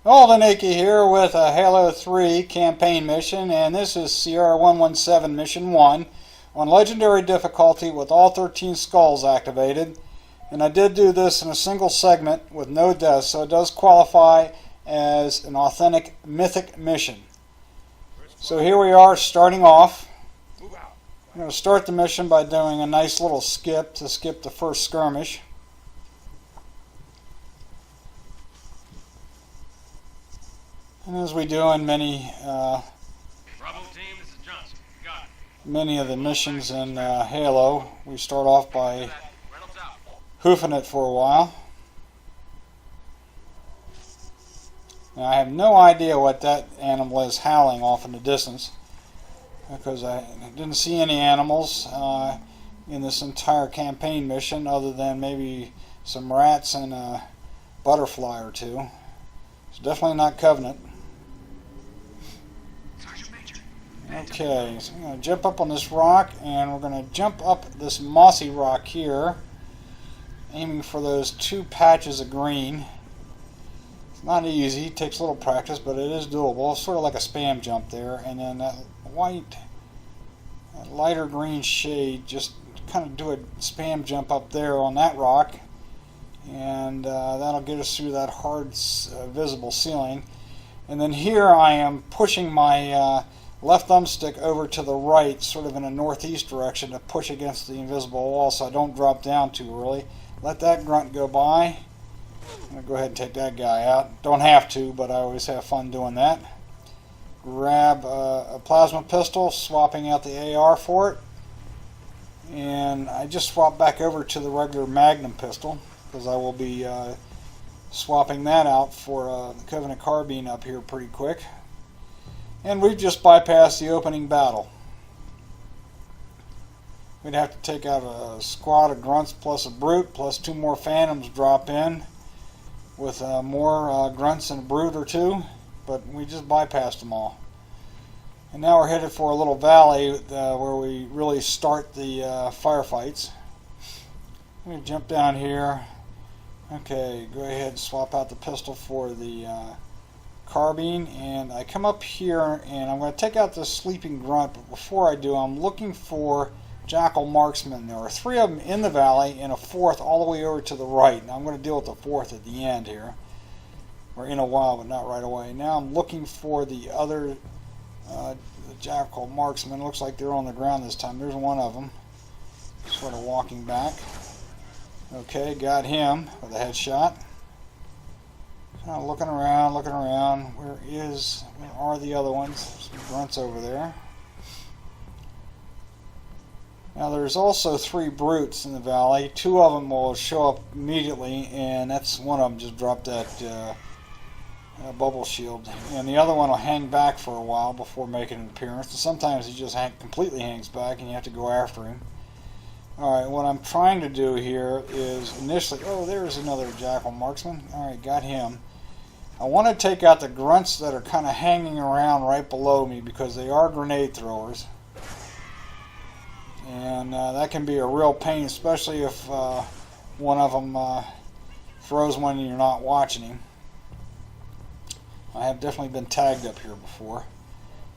Aldenacke here with a Halo 3 campaign mission, and this is Sierra 117 Mission 1 on Legendary difficulty with all 13 skulls activated. And I did do this in a single segment with no deaths, so it does qualify as an authentic Mythic mission. So here we are starting off. I'm going to start the mission by doing a nice little skip to skip the first skirmish. And as we do in many of the missions in Halo, we start off by hoofing it for a while. Now, I have no idea what that animal is howling off in the distance, because I didn't see any animals in this entire campaign mission other than maybe some rats and a butterfly or two. It's definitely not Covenant. Okay, so I'm going to jump up on this rock, and we're going to jump up this mossy rock here, aiming for those two patches of green. It's not easy, it takes a little practice, but it is doable. It's sort of like a spam jump there, and then that lighter green shade, just kind of do a spam jump up there on that rock, and that'll get us through that hard visible ceiling. And then here I am pushing my left thumbstick over to the right, sort of in a northeast direction, to push against the invisible wall so I don't drop down too early. Let that grunt go by. I'm going to go ahead and take that guy out. Don't have to, but I always have fun doing that. Grab a plasma pistol, swapping out the AR for it. And I just swap back over to the regular Magnum pistol, because I will be swapping that out for the Covenant carbine up here pretty quick. And we've just bypassed the opening battle. We'd have to take out a squad of grunts plus a brute, plus two more phantoms drop in with more grunts and a brute or two, but we just bypassed them all. And now we're headed for a little valley where we really start the firefights. Let me jump down here. Okay, go ahead and swap out the pistol for the carbine, and I come up here and I'm going to take out this sleeping grunt, but before I do, I'm looking for jackal marksmen. There are three of them in the valley and a fourth all the way over to the right. Now I'm going to deal with the fourth at the end here, or in a while, but not right away. Now I'm looking for the other the jackal marksmen. Looks like they're on the ground this time. There's one of them sort of walking back. Okay, got him with a headshot. Kind of looking around. Where are the other ones? Some grunts over there. Now there's also three brutes in the valley. Two of them will show up immediately, and that's one of them just dropped that bubble shield. And the other one will hang back for a while before making an appearance. And sometimes he just completely hangs back, and you have to go after him. Alright, what I'm trying to do here is initially... Oh, there's another jackal marksman. Alright, got him. I want to take out the grunts that are kind of hanging around right below me, because they are grenade throwers. And that can be a real pain, especially if one of them throws one and you're not watching him. I have definitely been tagged up here before.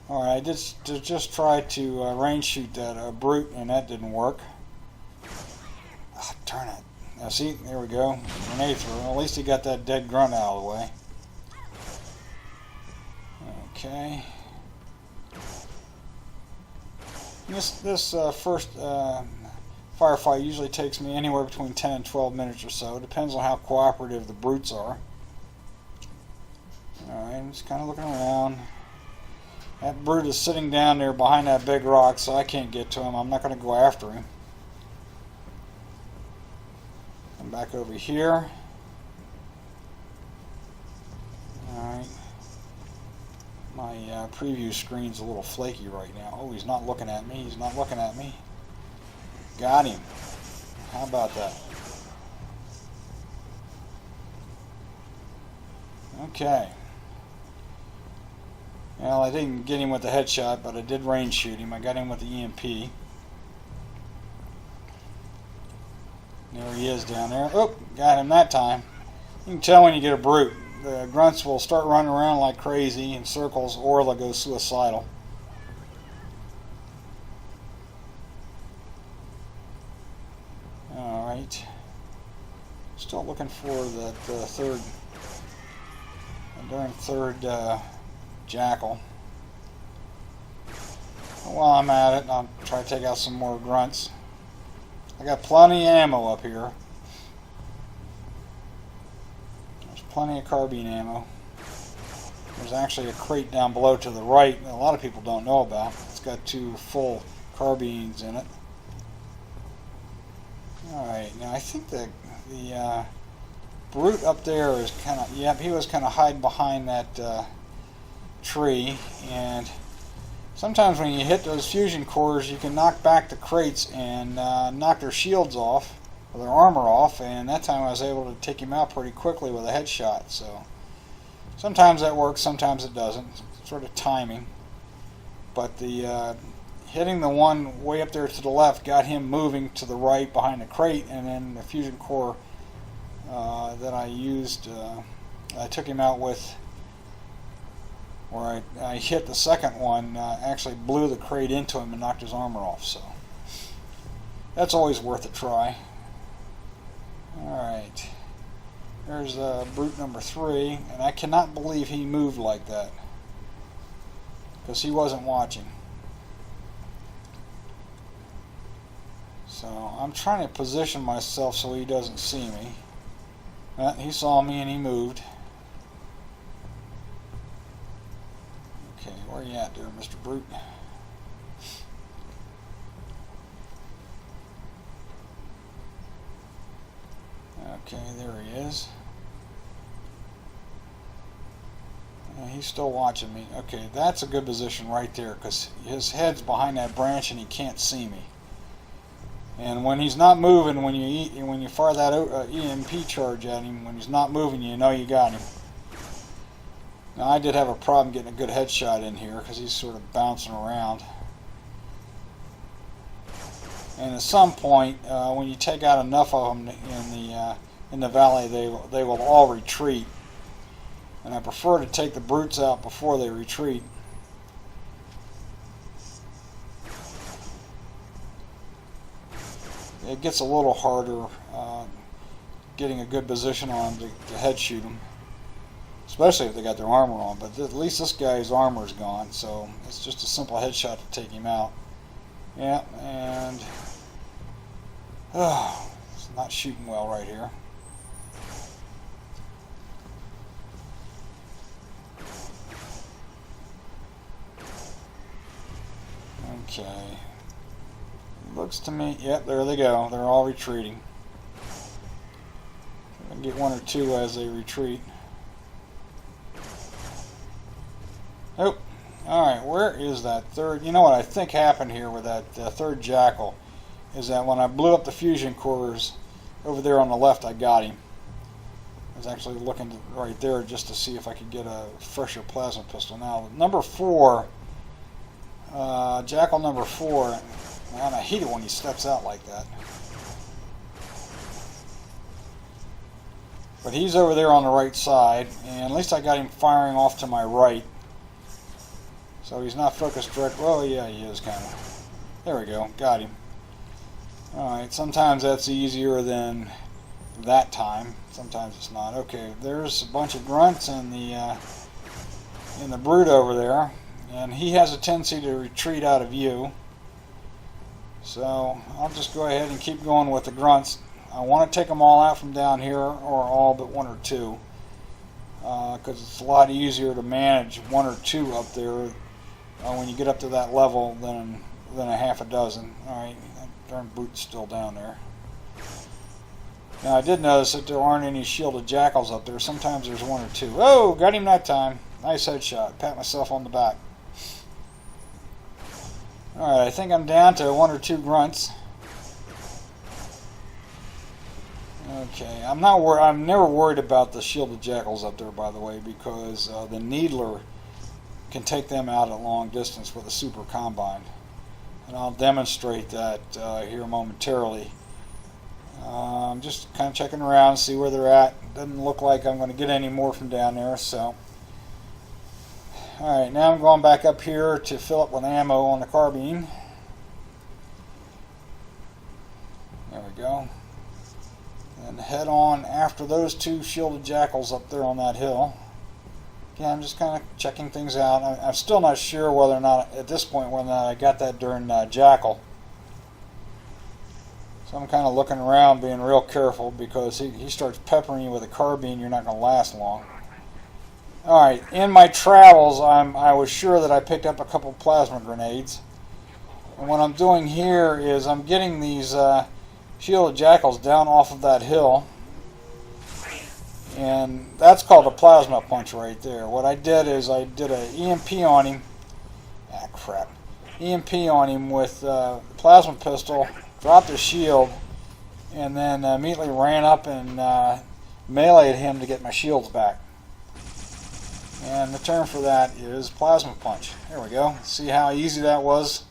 Alright, I did just try to range shoot that brute, and that didn't work. Darn it. Now see, there we go. Grenade thrower. At least he got that dead grunt out of the way. Okay. This first firefight usually takes me anywhere between 10 and 12 minutes or so. Depends on how cooperative the brutes are. Alright, I'm just kind of looking around. That brute is sitting down there behind that big rock, so I can't get to him. I'm not going to go after him. I'm back over here. Alright. My preview screen's a little flaky right now. Oh, he's not looking at me. He's not looking at me. Got him. How about that? Okay. Well, I didn't get him with the headshot, but I did range shoot him. I got him with the EMP. There he is down there. Oh, got him that time. You can tell when you get a brute. the grunts will start running around like crazy in circles, or they'll go suicidal. Alright. Still looking for that third jackal. While I'm at it, I'll try to take out some more grunts. I got plenty of ammo up here. There's plenty of carbine ammo. There's actually a crate down below to the right that a lot of people don't know about. It's got 2 full carbines in it. Alright, now I think that the brute up there is kind of, yep, he was kind of hiding behind that tree, and sometimes when you hit those fusion cores, you can knock back the crates and knock their shields off, or their armor off, and that time I was able to take him out pretty quickly with a headshot. So sometimes that works, sometimes it doesn't. It's sort of timing. But the hitting the one way up there to the left got him moving to the right behind the crate, and then the fusion core that I used, I took him out with, where I hit the second one, actually blew the crate into him and knocked his armor off. So that's always worth a try. Alright, there's brute number 3, and I cannot believe he moved like that, because he wasn't watching. So I'm trying to position myself so he doesn't see me. He saw me and he moved. Okay, where you at there, Mr. Brute? Okay, there he is. He's still watching me. Okay, that's a good position right there, because his head's behind that branch and he can't see me. And when he's not moving, when you fire that EMP charge at him, when he's not moving, you know you got him. Now I did have a problem getting a good headshot in here because he's sort of bouncing around. And at some point, when you take out enough of them in the valley, they will all retreat. And I prefer to take the brutes out before they retreat. It gets a little harder getting a good position on them to head shoot them, especially if they got their armor on. But at least this guy's armor is gone, so it's just a simple headshot to take him out. Yeah, and it's not shooting well right here. Okay. Looks to me, yep, there they go. They're all retreating. I can get 1 or 2 as they retreat. Oh, alright, where is that third? You know what I think happened here with that third jackal is that when I blew up the fusion cores over there on the left, I got him. I was actually looking right there just to see if I could get a fresher plasma pistol. Now, number 4, jackal number 4, man, I hate it when he steps out like that. But he's over there on the right side, and at least I got him firing off to my right. So he's not focused direct. Well, yeah, he is kind of. There we go, got him. Alright, sometimes that's easier than that time. Sometimes it's not. Okay, there's a bunch of grunts in the brute over there, and he has a tendency to retreat out of view. So I'll just go ahead and keep going with the grunts. I want to take them all out from down here, or all but 1 or 2, because it's a lot easier to manage 1 or 2 up there when you get up to that level than a half a dozen. Alright, that darn brute's still down there. Now I did notice that there aren't any shielded jackals up there. Sometimes there's 1 or 2. Oh, got him that time. Nice headshot. Pat myself on the back. Alright, I think I'm down to 1 or 2 grunts. Okay, I'm never worried about the shielded jackals up there, by the way, because the needler can take them out at long distance with a super combine. And I'll demonstrate that here momentarily. Just kind of checking around, see where they're at. Doesn't look like I'm going to get any more from down there, so. Alright, now I'm going back up here to fill up with ammo on the carbine. There we go. And head on after those two shielded jackals up there on that hill. Again, I'm just kind of checking things out. I'm still not sure whether or not, at this point, whether or not I got that during jackal. So I'm kind of looking around, being real careful, because he starts peppering you with a carbine, you're not going to last long. Alright, in my travels, I was sure that I picked up a couple plasma grenades. And what I'm doing here is I'm getting these shielded jackals down off of that hill. And that's called a plasma punch right there. What I did is I did an EMP on him. Ah, crap. EMP on him with the plasma pistol, dropped his shield, and then immediately ran up and meleeed him to get my shields back. And the term for that is plasma punch. There we go. See how easy that was?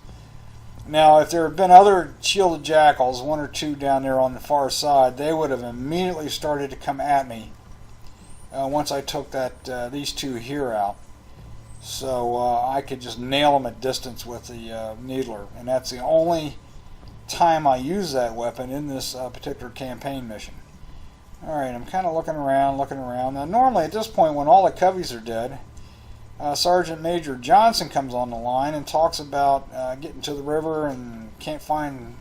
Now, if there had been other shielded jackals, one or two down there on the far side, they would have immediately started to come at me once I took these two here out. So I could just nail them at distance with the needler. And that's the only time I use that weapon in this particular campaign mission. Alright, I'm kind of looking around. Now, normally at this point, when all the coveys are dead, Sergeant Major Johnson comes on the line and talks about getting to the river and can't find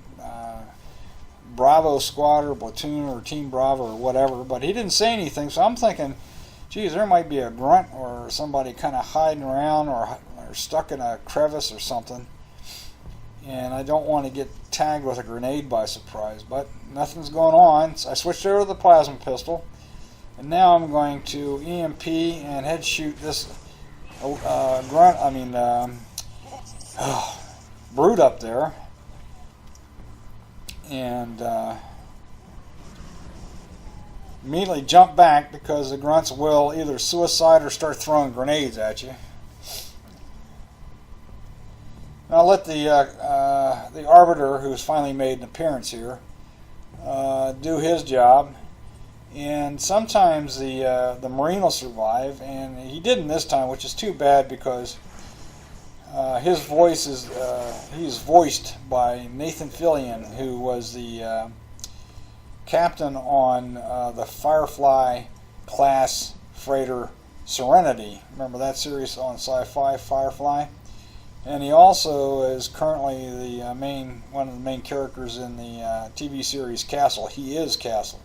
Bravo squad or platoon or Team Bravo or whatever, but he didn't say anything, so I'm thinking, geez, there might be a grunt or somebody kind of hiding around or stuck in a crevice or something, and I don't want to get tagged with a grenade by surprise, but nothing's going on. So I switched over to the plasma pistol, and now I'm going to EMP and head shoot this brute up there, and immediately jump back because the grunts will either suicide or start throwing grenades at you. I'll let the Arbiter, who's finally made an appearance here, do his job. And sometimes the Marine will survive, and he didn't this time, which is too bad because his voice is he's voiced by Nathan Fillion, who was the captain on the Firefly class freighter Serenity. Remember that series on Sci-Fi, Firefly? And he also is currently the one of the main characters in the TV series Castle. He is Castle.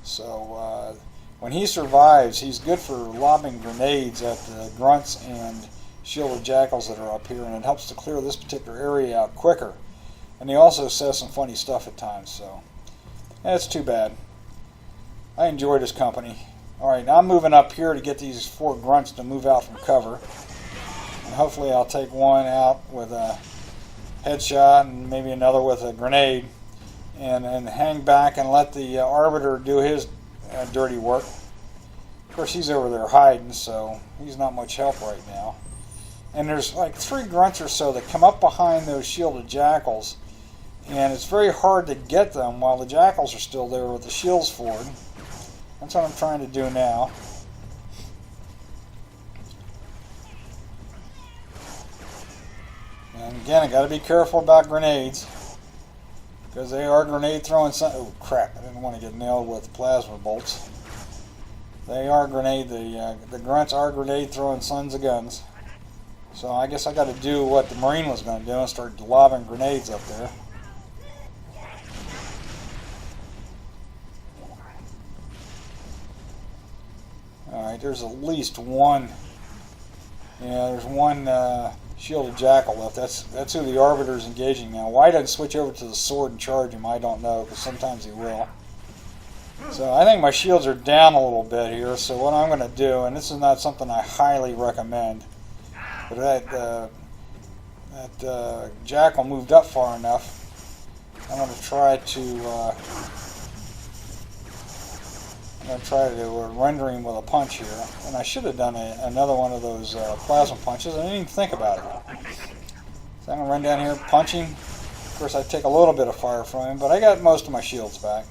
So when he survives, he's good for lobbing grenades at the grunts and shielded jackals that are up here, and it helps to clear this particular area out quicker. And he also says some funny stuff at times, so that's too bad. I enjoyed his company. Alright, now I'm moving up here to get these 4 grunts to move out from cover. And hopefully I'll take one out with a headshot and maybe another with a grenade, and hang back and let the Arbiter do his dirty work. Of course, he's over there hiding, so he's not much help right now. And there's like 3 grunts or so that come up behind those shielded jackals, and it's very hard to get them while the jackals are still there with the shields forward. That's what I'm trying to do now. And again, I got to be careful about grenades, because they are grenade throwing sons. Oh crap! I didn't want to get nailed with plasma bolts. They are grenade. The grunts are grenade throwing sons of guns. So I guess I got to do what the Marine was going to do and start lobbing grenades up there. All right, there's at least one. Yeah, there's one shielded jackal left. That's who the Arbiter's engaging now. Why he doesn't switch over to the sword and charge him, I don't know, because sometimes he will. So I think my shields are down a little bit here, so what I'm going to do, and this is not something I highly recommend, but that jackal moved up far enough, I'm going to try to render him with a punch here. And I should have done another one of those plasma punches. I didn't even think about it. So I'm going to run down here, punch him. Of course, I take a little bit of fire from him, but I got most of my shields back.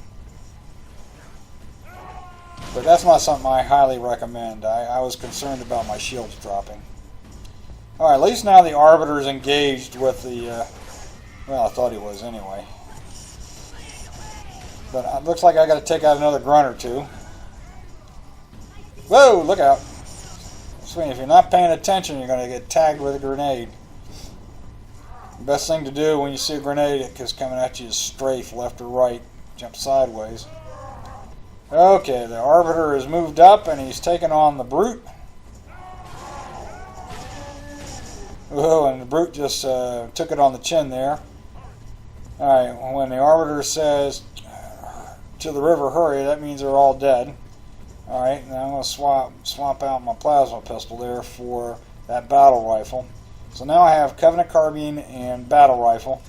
But that's not something I highly recommend. I was concerned about my shields dropping. Alright, at least now the Arbiter is engaged with the... well, I thought he was anyway. But it looks like I got to take out another grunt or two. Whoa, look out. If you're not paying attention, you're going to get tagged with a grenade. The best thing to do when you see a grenade that's coming at you is strafe left or right. Jump sideways. Okay, the Arbiter has moved up and he's taken on the Brute. Whoa, and the Brute just took it on the chin there. Alright, when the Arbiter says to the river, hurry, that means they're all dead. Alright, now I'm going to swap out my plasma pistol there for that battle rifle. So now I have Covenant Carbine and battle rifle.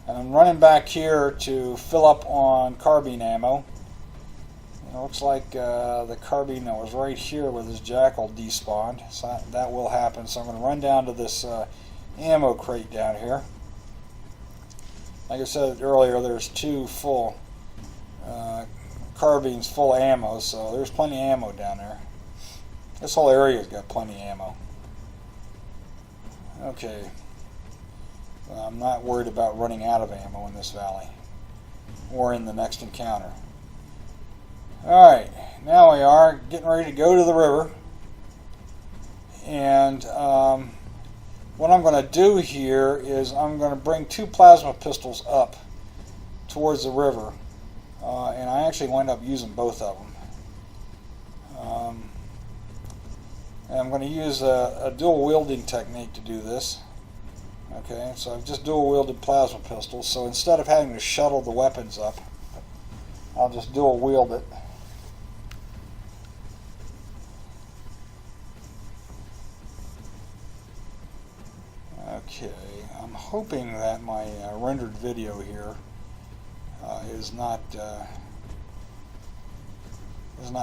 And I'm running back here to fill up on carbine ammo. It looks like the carbine that was right here with his Jackal despawned. So that will happen. So I'm going to run down to this ammo crate down here. Like I said earlier, there's two full carbines full of ammo, so there's plenty of ammo down there. This whole area's got plenty of ammo. Okay. I'm not worried about running out of ammo in this valley or in the next encounter. Alright, now we are getting ready to go to the river. And what I'm going to do here is I'm going to bring two plasma pistols up towards the river. And I actually wind up using both of them. And I'm going to use a dual wielding technique to do this. Okay, so I've just dual wielded plasma pistols, so instead of having to shuttle the weapons up, I'll just dual wield it. Okay, I'm hoping that my rendered video here is not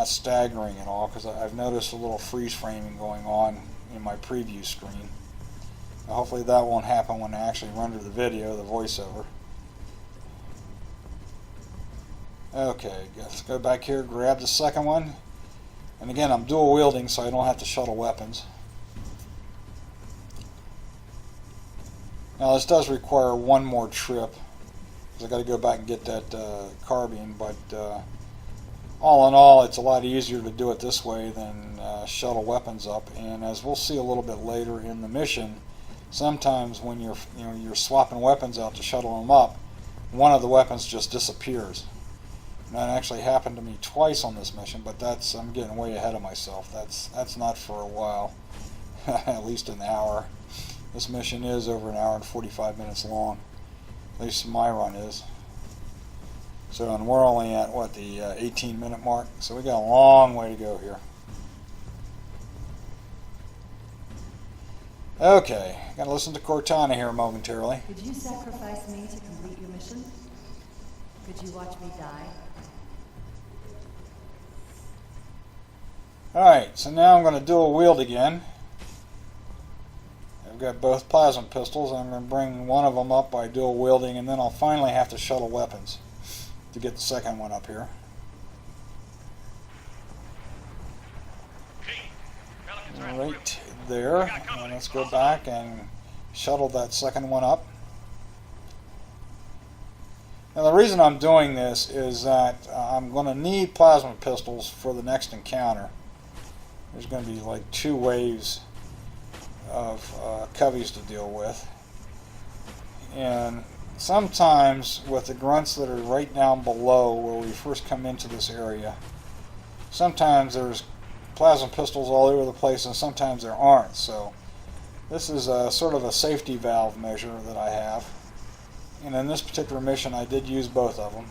staggering at all, because I've noticed a little freeze framing going on in my preview screen. Now, hopefully that won't happen when I actually render the video, the voiceover. Okay, let's go back here, grab the second one, and again I'm dual wielding so I don't have to shuttle weapons. Now this does require one more trip, because I got to go back and get that carbine, but all in all, it's a lot easier to do it this way than shuttle weapons up. And as we'll see a little bit later in the mission, sometimes when you're swapping weapons out to shuttle them up, one of the weapons just disappears. And that actually happened to me twice on this mission, but I'm getting way ahead of myself. That's not for a while, at least an hour. This mission is over an hour and 45 minutes long. At least my run is. So, and we're only at, what, the 18-minute mark? So we got a long way to go here. Okay, got to listen to Cortana here momentarily. Could you sacrifice me to complete your mission? Could you watch me die? Alright, so now I'm going to dual wield again. I've got both plasma pistols. I'm going to bring one of them up by dual wielding, and then I'll finally have to shuttle weapons to get the second one up here. Right there. And let's go back and shuttle that second one up. Now the reason I'm doing this is that I'm going to need plasma pistols for the next encounter. There's going to be like 2 waves of coveys to deal with. And sometimes with the grunts that are right down below where we first come into this area, sometimes there's plasma pistols all over the place and sometimes there aren't. So this is a sort of a safety valve measure that I have. And in this particular mission I did use both of them.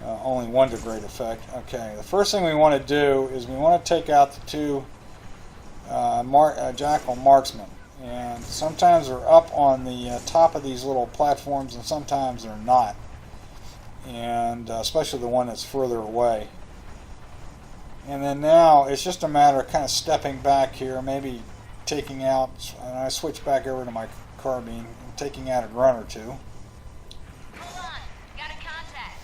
Only one to great effect. Okay, the first thing we want to do is we want to take out the 2 Jackal marksmen. And sometimes they're up on the top of these little platforms and sometimes they're not. And especially the one that's further away. And then now it's just a matter of kind of stepping back here, maybe taking out, and I switch back over to my carbine, and taking out a grunt or 2. Hold on, got a contact.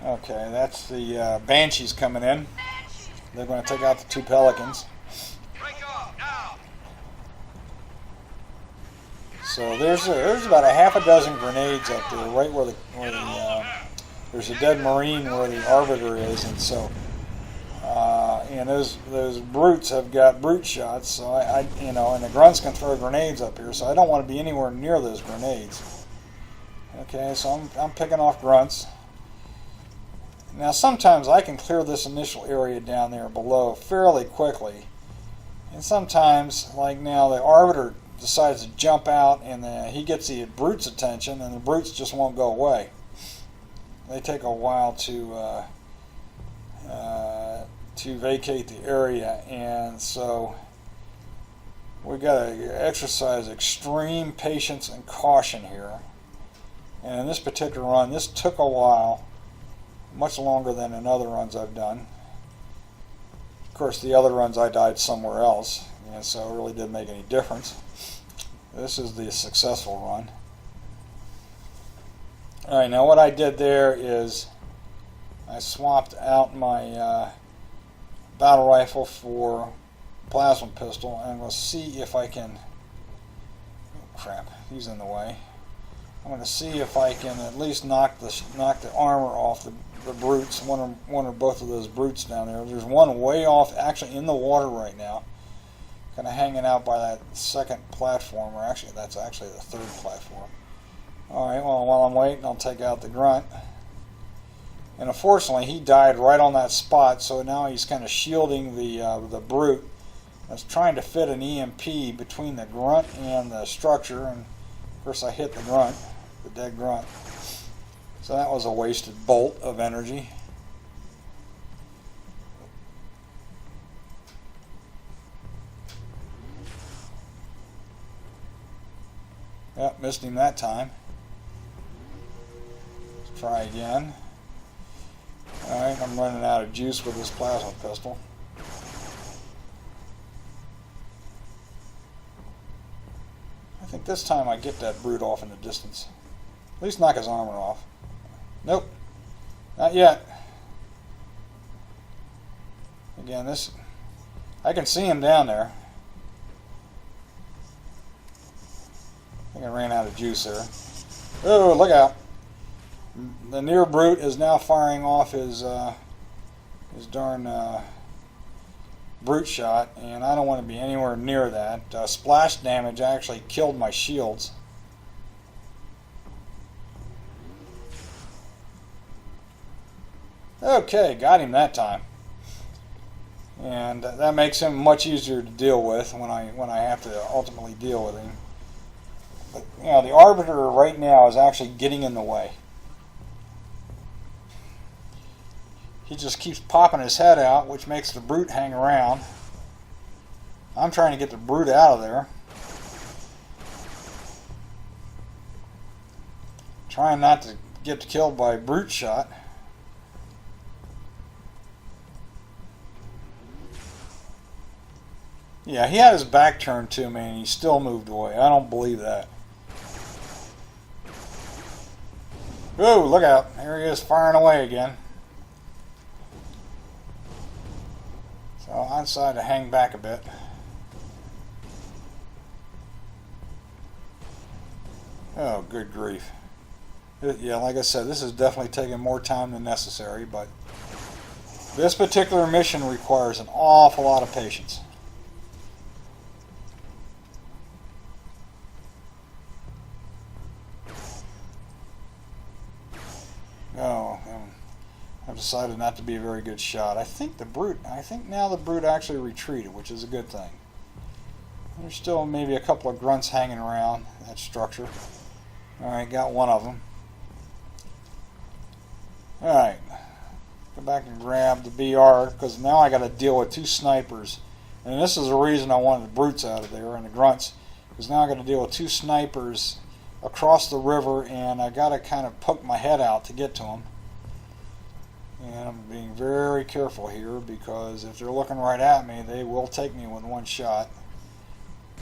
Okay, that's the Banshees coming in. They're going to take out the two Pelicans. So there's about a half a dozen grenades up there, right where there's a dead Marine where the Arbiter is, and so and those brutes have got brute shots. So I and the grunts can throw grenades up here, so I don't want to be anywhere near those grenades. Okay, so I'm picking off grunts. Now sometimes I can clear this initial area down there below fairly quickly, and sometimes, like now, the Arbiter decides to jump out and he gets the brute's attention, and the brutes just won't go away. They take a while to vacate the area, and so we got to exercise extreme patience and caution here. And in this particular run, this took a while, much longer than in other runs I've done. Of course, the other runs I died somewhere else, and so it really didn't make any difference. This is the successful run. Alright, now what I did there is I swapped out my battle rifle for plasma pistol, and we'll see if I can... Oh, crap, he's in the way. I'm going to see if I can at least knock the armor off the brutes, one or both of those brutes down there. There's one way off, actually in the water right now, kind of hanging out by that second platform, or actually that's actually the third platform. Alright, well, while I'm waiting, I'll take out the grunt. And unfortunately, he died right on that spot, so now he's kind of shielding the brute. I was trying to fit an EMP between the grunt and the structure, and of course I hit the grunt, the dead grunt. So that was a wasted bolt of energy. Yep, missed him that time. Let's try again. Alright, I'm running out of juice with this plasma pistol. I think this time I get that brute off in the distance. At least knock his armor off. Nope, not yet. Again, this, I can see him down there. I think I ran out of juice there. Oh, look out. The near brute is now firing off his darn brute shot, and I don't want to be anywhere near that. Splash damage actually killed my shields. Okay, got him that time. And that makes him much easier to deal with when I have to ultimately deal with him. But the Arbiter right now is actually getting in the way. He just keeps popping his head out, which makes the brute hang around. I'm trying to get the brute out of there. Trying not to get killed by a brute shot. Yeah, he had his back turned to me and he still moved away. I don't believe that. Oh, look out. There he is firing away again. So I decided to hang back a bit. Oh, good grief. Yeah, like I said, this is definitely taking more time than necessary, but this particular mission requires an awful lot of patience. Oh, I've decided not to be a very good shot. I think now the brute actually retreated, which is a good thing. There's still maybe a couple of grunts hanging around that structure. Alright, got one of them. Alright, go back and grab the BR, because now I got to deal with two snipers. And this is the reason I wanted the brutes out of there and the grunts, because now I got to deal with two snipers across the river, and I got to kind of poke my head out to get to them. And I'm being very careful here, because if they're looking right at me, they will take me with one shot.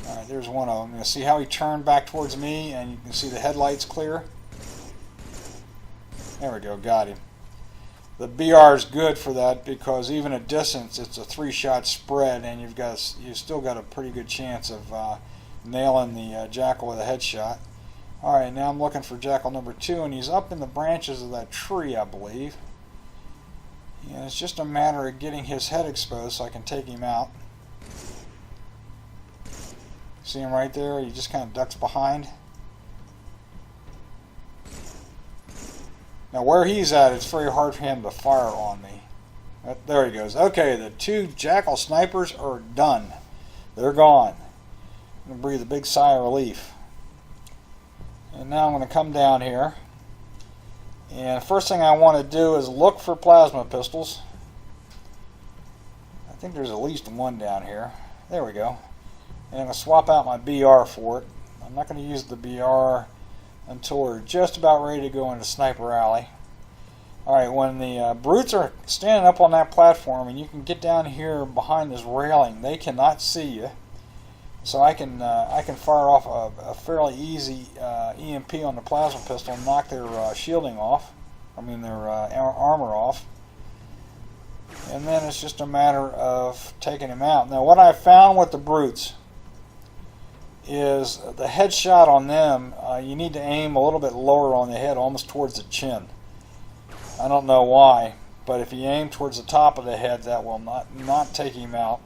Alright, there's one of them. You see how he turned back towards me, and you can see the headlights clear? There we go, got him. the BR is good for that because even at distance, it's a 3-shot spread, and you've still got a pretty good chance of nailing the jackal with a headshot. All right, now I'm looking for jackal number 2, and he's up in the branches of that tree, I believe. And it's just a matter of getting his head exposed so I can take him out. See him right there? He just kind of ducks behind. Now where he's at, it's very hard for him to fire on me. There he goes. Okay, the 2 jackal snipers are done. They're gone. I'm going to breathe a big sigh of relief. And now I'm going to come down here. And the first thing I want to do is look for plasma pistols. I think there's at least one down here. There we go. And I'm going to swap out my BR for it. I'm not going to use the BR until we're just about ready to go into Sniper Alley. Alright, when the brutes are standing up on that platform and you can get down here behind this railing, they cannot see you. So I can fire off a fairly easy EMP on the plasma pistol and knock their shielding off. I mean their armor off. And then it's just a matter of taking them out. Now what I found with the brutes is the headshot on them, you need to aim a little bit lower on the head, almost towards the chin. I don't know why, but if you aim towards the top of the head, that will not take him out,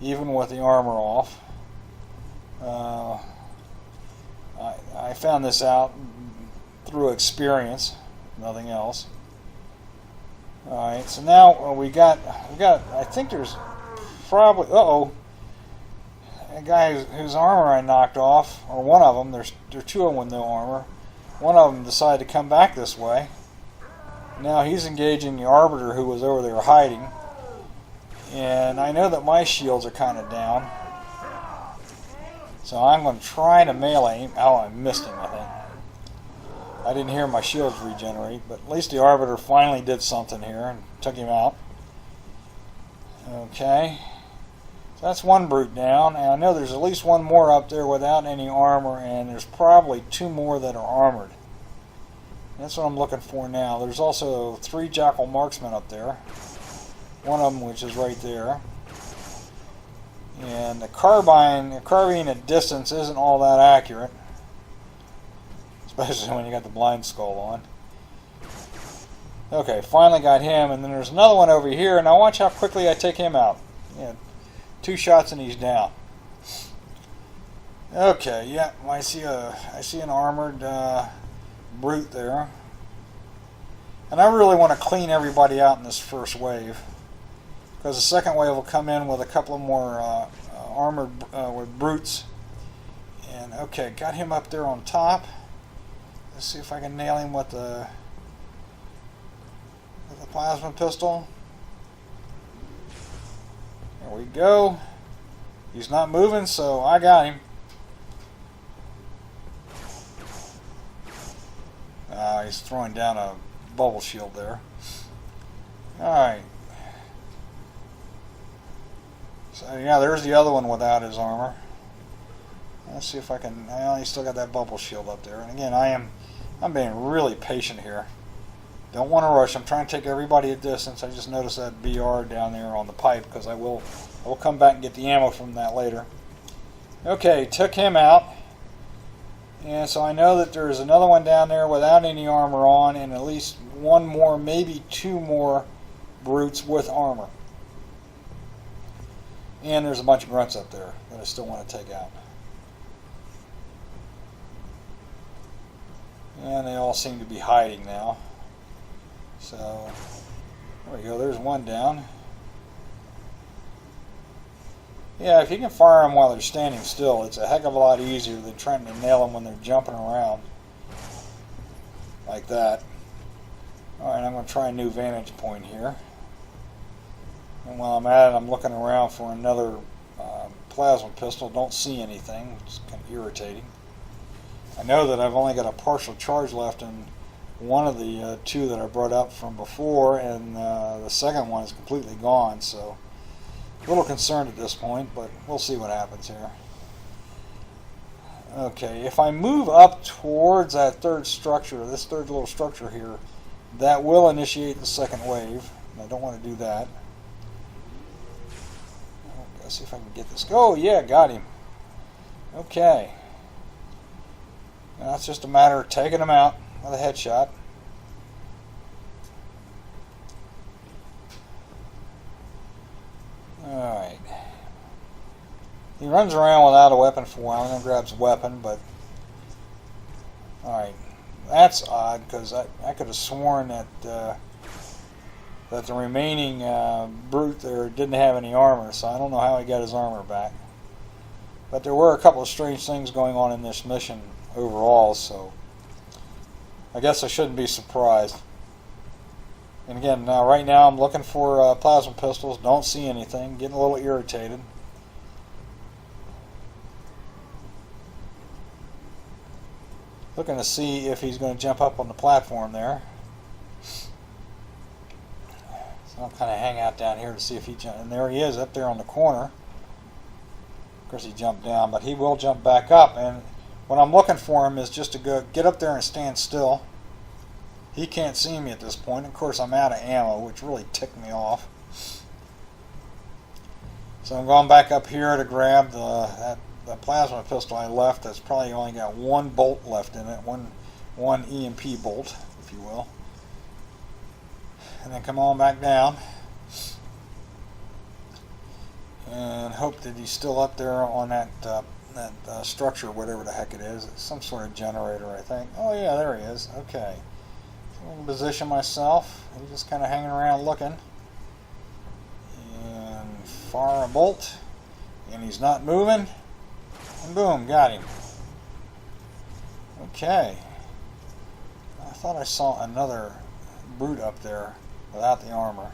even with the armor off. I found this out through experience, nothing else. Alright, so now we got, I think there's probably, a guy whose armor I knocked off, or one of them, there are 2 of them with no armor. One of them decided to come back this way. Now he's engaging the Arbiter who was over there hiding. And I know that my shields are kind of down. So I'm going to try to melee him. Oh, I missed him, I think. I didn't hear my shields regenerate, but at least the Arbiter finally did something here and took him out. Okay. So that's one brute down, and I know there's at least one more up there without any armor, and there's probably 2 more that are armored. That's what I'm looking for now. There's also 3 jackal marksmen up there. One of them which is right there. And the carbine at distance isn't all that accurate, especially when you got the blind skull on. Okay, finally got him, and then there's another one over here. Now watch how quickly I take him out. Yeah, 2 shots and he's down. Okay, yeah, I see an armored brute there, and I really want to clean everybody out in this first wave, because the second wave will come in with a couple of more armored with brutes. And okay, got him up there on top. Let's see if I can nail him with the plasma pistol. There we go. He's not moving, so I got him. He's throwing down a bubble shield there. Alright. So yeah, there's the other one without his armor. Let's see if I can. He's still got that bubble shield up there. And again, I'm being really patient here. Don't want to rush. I'm trying to take everybody at distance. I just noticed that BR down there on the pipe, because I will come back and get the ammo from that later. Okay, took him out. And so I know that there's another one down there without any armor on, and at least 1 more, maybe 2 more brutes with armor. And there's a bunch of grunts up there that I still want to take out. And they all seem to be hiding now. So, there we go, there's one down. Yeah, if you can fire them while they're standing still, it's a heck of a lot easier than trying to nail them when they're jumping around. Like that. Alright, I'm going to try a new vantage point here. And while I'm at it, I'm looking around for another plasma pistol. Don't see anything, which is kind of irritating. I know that I've only got a partial charge left in one of the 2 that I brought up from before, and the second one is completely gone, so a little concerned at this point, but we'll see what happens here. Okay, if I move up towards that third structure, this third little structure here, That will initiate the second wave. I don't want to do that. Let's see if I can get this. Oh, yeah, got him. Okay. Now it's just a matter of taking him out with a headshot. Alright. He runs around without a weapon for a while. I'm going to grab his weapon, but... Alright. That's odd, because I could have sworn that that the remaining brute there didn't have any armor, so I don't know how he got his armor back. But there were a couple of strange things going on in this mission overall, so I guess I shouldn't be surprised. And again, right now I'm looking for plasma pistols. Don't see anything. Getting a little irritated. Looking to see if he's going to jump up on the platform there. So I'll kind of hang out down here to see if he jumps. And there he is up there on the corner. Of course he jumped down, but he will jump back up. And what I'm looking for him is just to go get up there and stand still. He can't see me at this point. Of course I'm out of ammo, which really ticked me off. So I'm going back up here to grab the plasma pistol I left. That's probably only got one bolt left in it, one EMP bolt, if you will. And then come on back down and hope that he's still up there on that structure, whatever the heck it is. It's some sort of generator, I think. Oh yeah, there he is. Okay. So I can position myself. He's just kind of hanging around looking. And fire a bolt. And he's not moving. And boom, got him. Okay. I thought I saw another brute up there without the armor.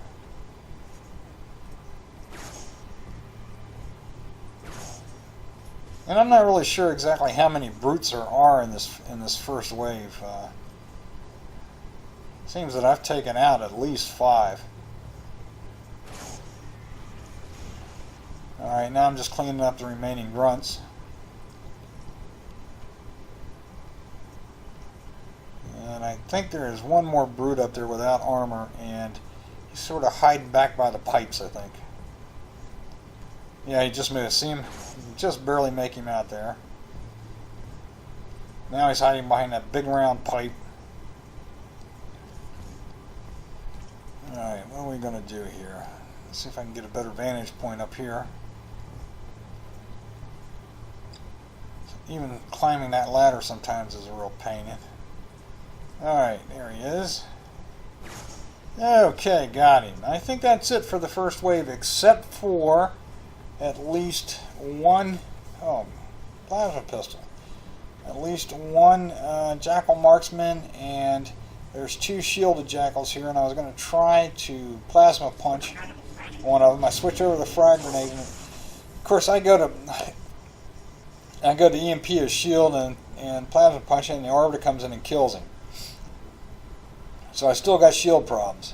And I'm not really sure exactly how many brutes there are in this first wave. Seems that I've taken out at least 5. Alright, now I'm just cleaning up the remaining grunts. And I think there is one more brute up there without armor, and he's sort of hiding back by the pipes, I think. Yeah, he just moved. See him? Just barely make him out there. Now he's hiding behind that big round pipe. Alright, what are we going to do here? Let's see if I can get a better vantage point up here. Even climbing that ladder sometimes is a real pain. Alright, there he is. Okay, got him. I think that's it for the first wave, except for at least one plasma pistol. At least one jackal marksman, and there's 2 shielded jackals here, and I was going to try to plasma punch one of them. I switch over to the frag grenade, and of course I go to EMP as shield and plasma punch, and the orbiter comes in and kills him. So I still got shield problems.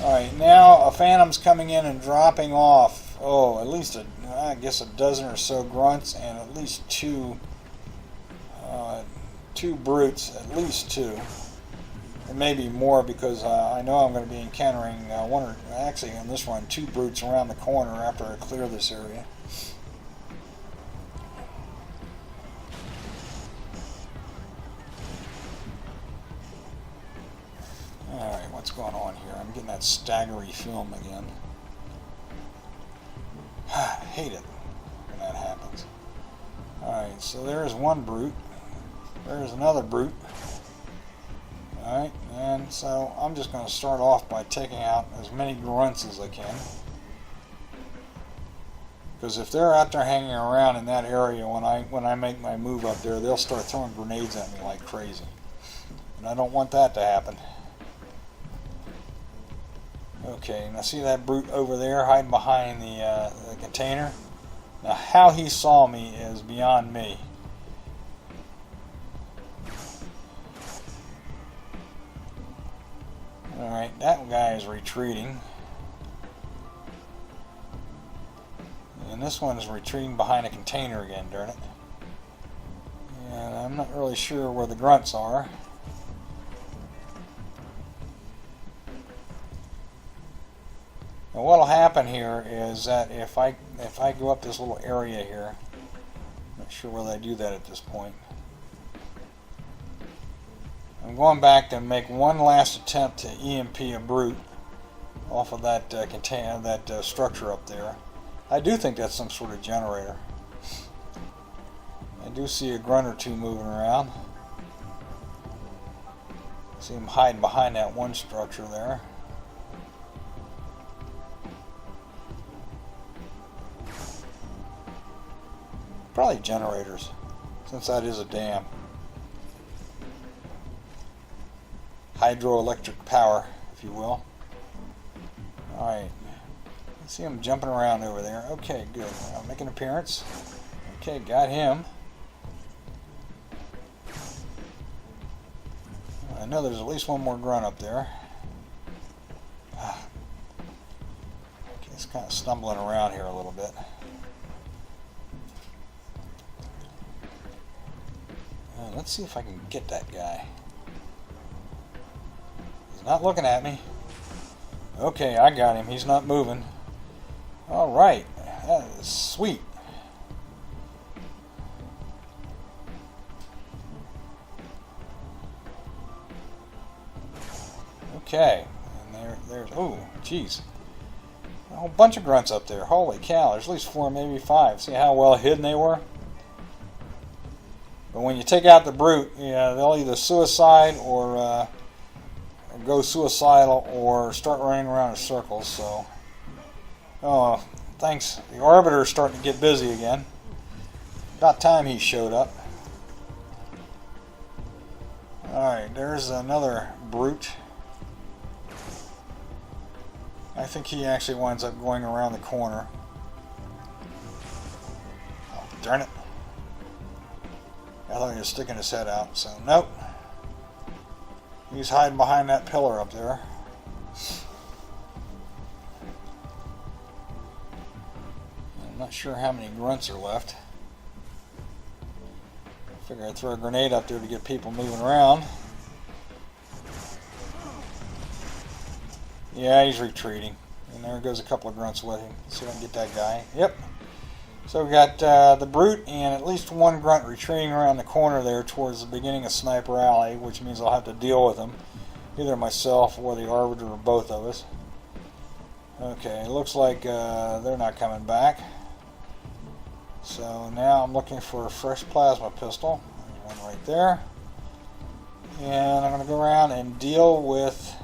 Alright, now a phantom's coming in and dropping off, at least I guess a dozen or so grunts and at least 2 brutes, at least 2. And maybe more, because I know I'm going to be encountering actually in this run, 2 brutes around the corner after I clear this area. Alright, what's going on here? I'm getting that staggery film again. I hate it when that happens. Alright, so there's one brute. There's another brute. Alright, and so I'm just going to start off by taking out as many grunts as I can. Because if they're out there hanging around in that area when I make my move up there, they'll start throwing grenades at me like crazy. And I don't want that to happen. Okay, now see that brute over there hiding behind the container? Now how he saw me is beyond me. Alright, that guy is retreating. And this one is retreating behind a container again, darn it. And I'm not really sure where the grunts are. And what'll happen here is that if I go up this little area here, I'm not sure whether I do that at this point. I'm going back to make one last attempt to EMP a brute off of that structure up there. I do think that's some sort of generator. I do see a grunt or two moving around. See him hiding behind that one structure there. Probably generators, since that is a dam. Hydroelectric power, if you will. Alright. See him jumping around over there. Okay, good. I'll make an appearance. Okay, got him. I know there's at least one more grunt up there. Okay, it's kind of stumbling around here a little bit. Let's see if I can get that guy. He's not looking at me. Okay, I got him. He's not moving. Alright, that is sweet. Okay, and there's, oh, jeez. A whole bunch of grunts up there. Holy cow, there's at least 4, maybe 5. See how well hidden they were? But when you take out the brute, yeah, they'll either suicide or go suicidal or start running around in circles. So, oh, thanks. The Arbiter's starting to get busy again. About time he showed up. Alright, there's another brute. I think he actually winds up going around the corner. Oh, darn it. I thought he was sticking his head out, so nope. He's hiding behind that pillar up there. I'm not sure how many grunts are left. I figure I'd throw a grenade up there to get people moving around. Yeah, he's retreating. And there goes a couple of grunts with him. See if I can get that guy. Yep. So we got the brute and at least one grunt retreating around the corner there towards the beginning of Sniper Alley, which means I'll have to deal with him. Either myself or the Arbiter or both of us. Okay, it looks like they're not coming back. So now I'm looking for a fresh plasma pistol. There's one right there. And I'm going to go around and deal with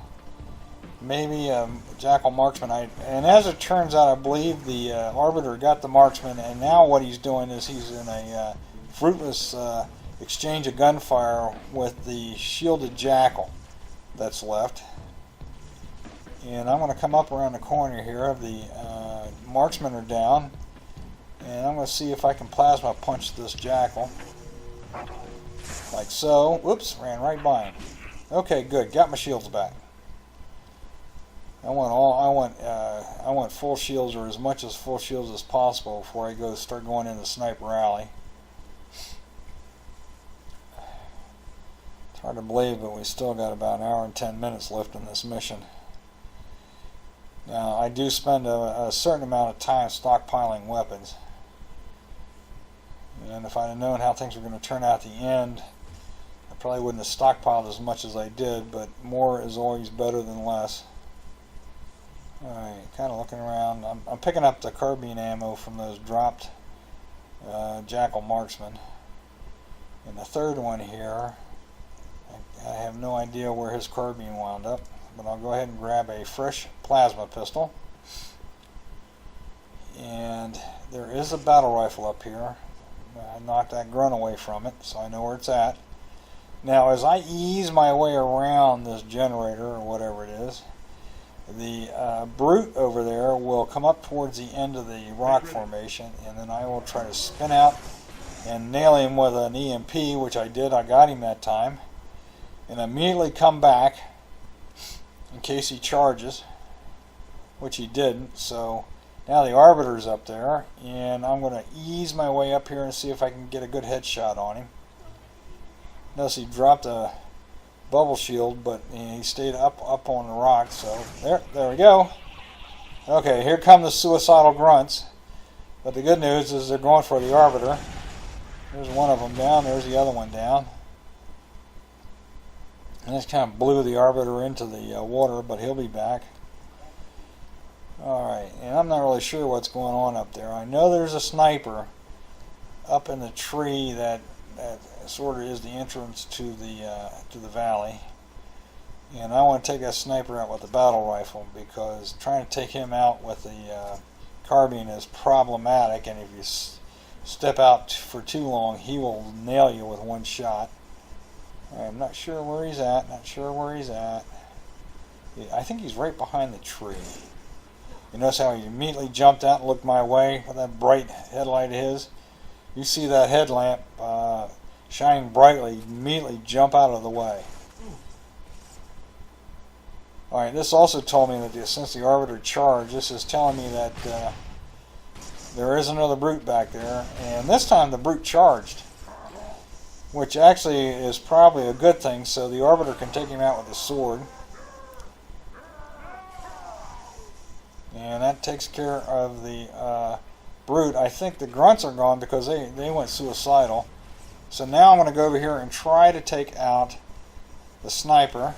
maybe a Jackal Marksman. And as it turns out, I believe the Arbiter got the Marksman, and now what he's doing is he's in a fruitless exchange of gunfire with the shielded Jackal that's left. And I'm going to come up around the corner here. The Marksmen are down, and I'm going to see if I can plasma punch this Jackal. Like so. Whoops, ran right by him. Okay, good. Got my shields back. I want full shields, or as much as full shields as possible before I start going into Sniper Alley. It's hard to believe, but we still got about an hour and 10 minutes left in this mission. Now, I do spend a certain amount of time stockpiling weapons. And if I'd have known how things were going to turn out at the end, I probably wouldn't have stockpiled as much as I did, but more is always better than less. Alright, kind of looking around. I'm picking up the carbine ammo from those dropped Jackal Marksmen. And the third one here, I have no idea where his carbine wound up, but I'll go ahead and grab a fresh plasma pistol. And there is a battle rifle up here. I knocked that grunt away from it, so I know where it's at. Now, as I ease my way around this generator, or whatever it is, the brute over there will come up towards the end of the rock formation, and then I will try to spin out and nail him with an EMP, which I did. I got him that time. And immediately come back in case he charges, which he didn't. So now the Arbiter's up there, and I'm going to ease my way up here and see if I can get a good headshot on him. Notice he dropped a bubble shield, but he stayed up on the rock. So there we go. Okay, here come the suicidal grunts. But the good news is they're going for the arbiter. There's one of them down. There's the other one down. And this kind of blew the arbiter into the water, but he'll be back. Alright, and I'm not really sure what's going on up there. I know there's a sniper up in the tree that sort of is the entrance to the valley. And I want to take that sniper out with the battle rifle, because trying to take him out with the carbine is problematic, and if you step out for too long, he will nail you with one shot. I'm not sure where he's at. I think he's right behind the tree. You notice how he immediately jumped out and looked my way with that bright headlight of his? You see that headlamp shining brightly, immediately jump out of the way. Alright, this also told me that since the arbiter charged, this is telling me that there is another brute back there, and this time the brute charged, which actually is probably a good thing, so the arbiter can take him out with a sword. And that takes care of the brute. I think the grunts are gone because they went suicidal. So now I'm going to go over here and try to take out the sniper.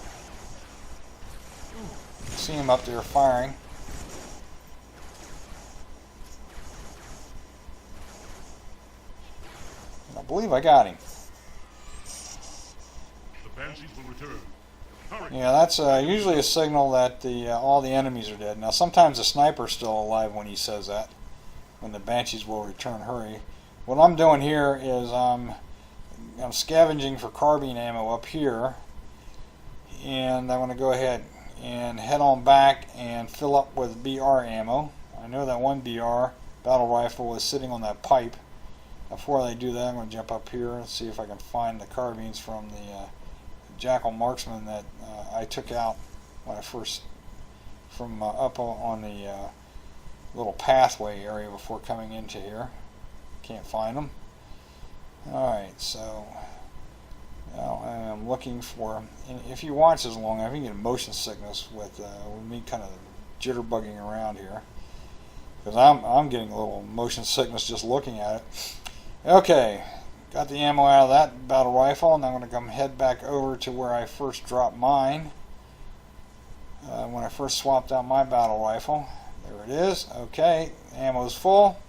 See him up there firing. And I believe I got him. The banshees will return. Hurry. Yeah, that's usually a signal that all the enemies are dead. Now sometimes the sniper's still alive when he says that. When the banshees will return, hurry. What I'm doing here is I'm scavenging for carbine ammo up here. And I want to go ahead and head on back and fill up with BR ammo. I know that one BR battle rifle is sitting on that pipe. Before I do that, I'm going to jump up here and see if I can find the carbines from the Jackal marksman that I took out when I first from up on the little pathway area before coming into here. Can't find them. Alright, so now I'm looking for, and if you watch this long, I think you get motion sickness with me kind of jitterbugging around here, because I'm getting a little motion sickness just looking at it. Okay, got the ammo out of that battle rifle, and I'm going to come head back over to where I first dropped mine when I first swapped out my battle rifle. There it is. Okay, ammo's full,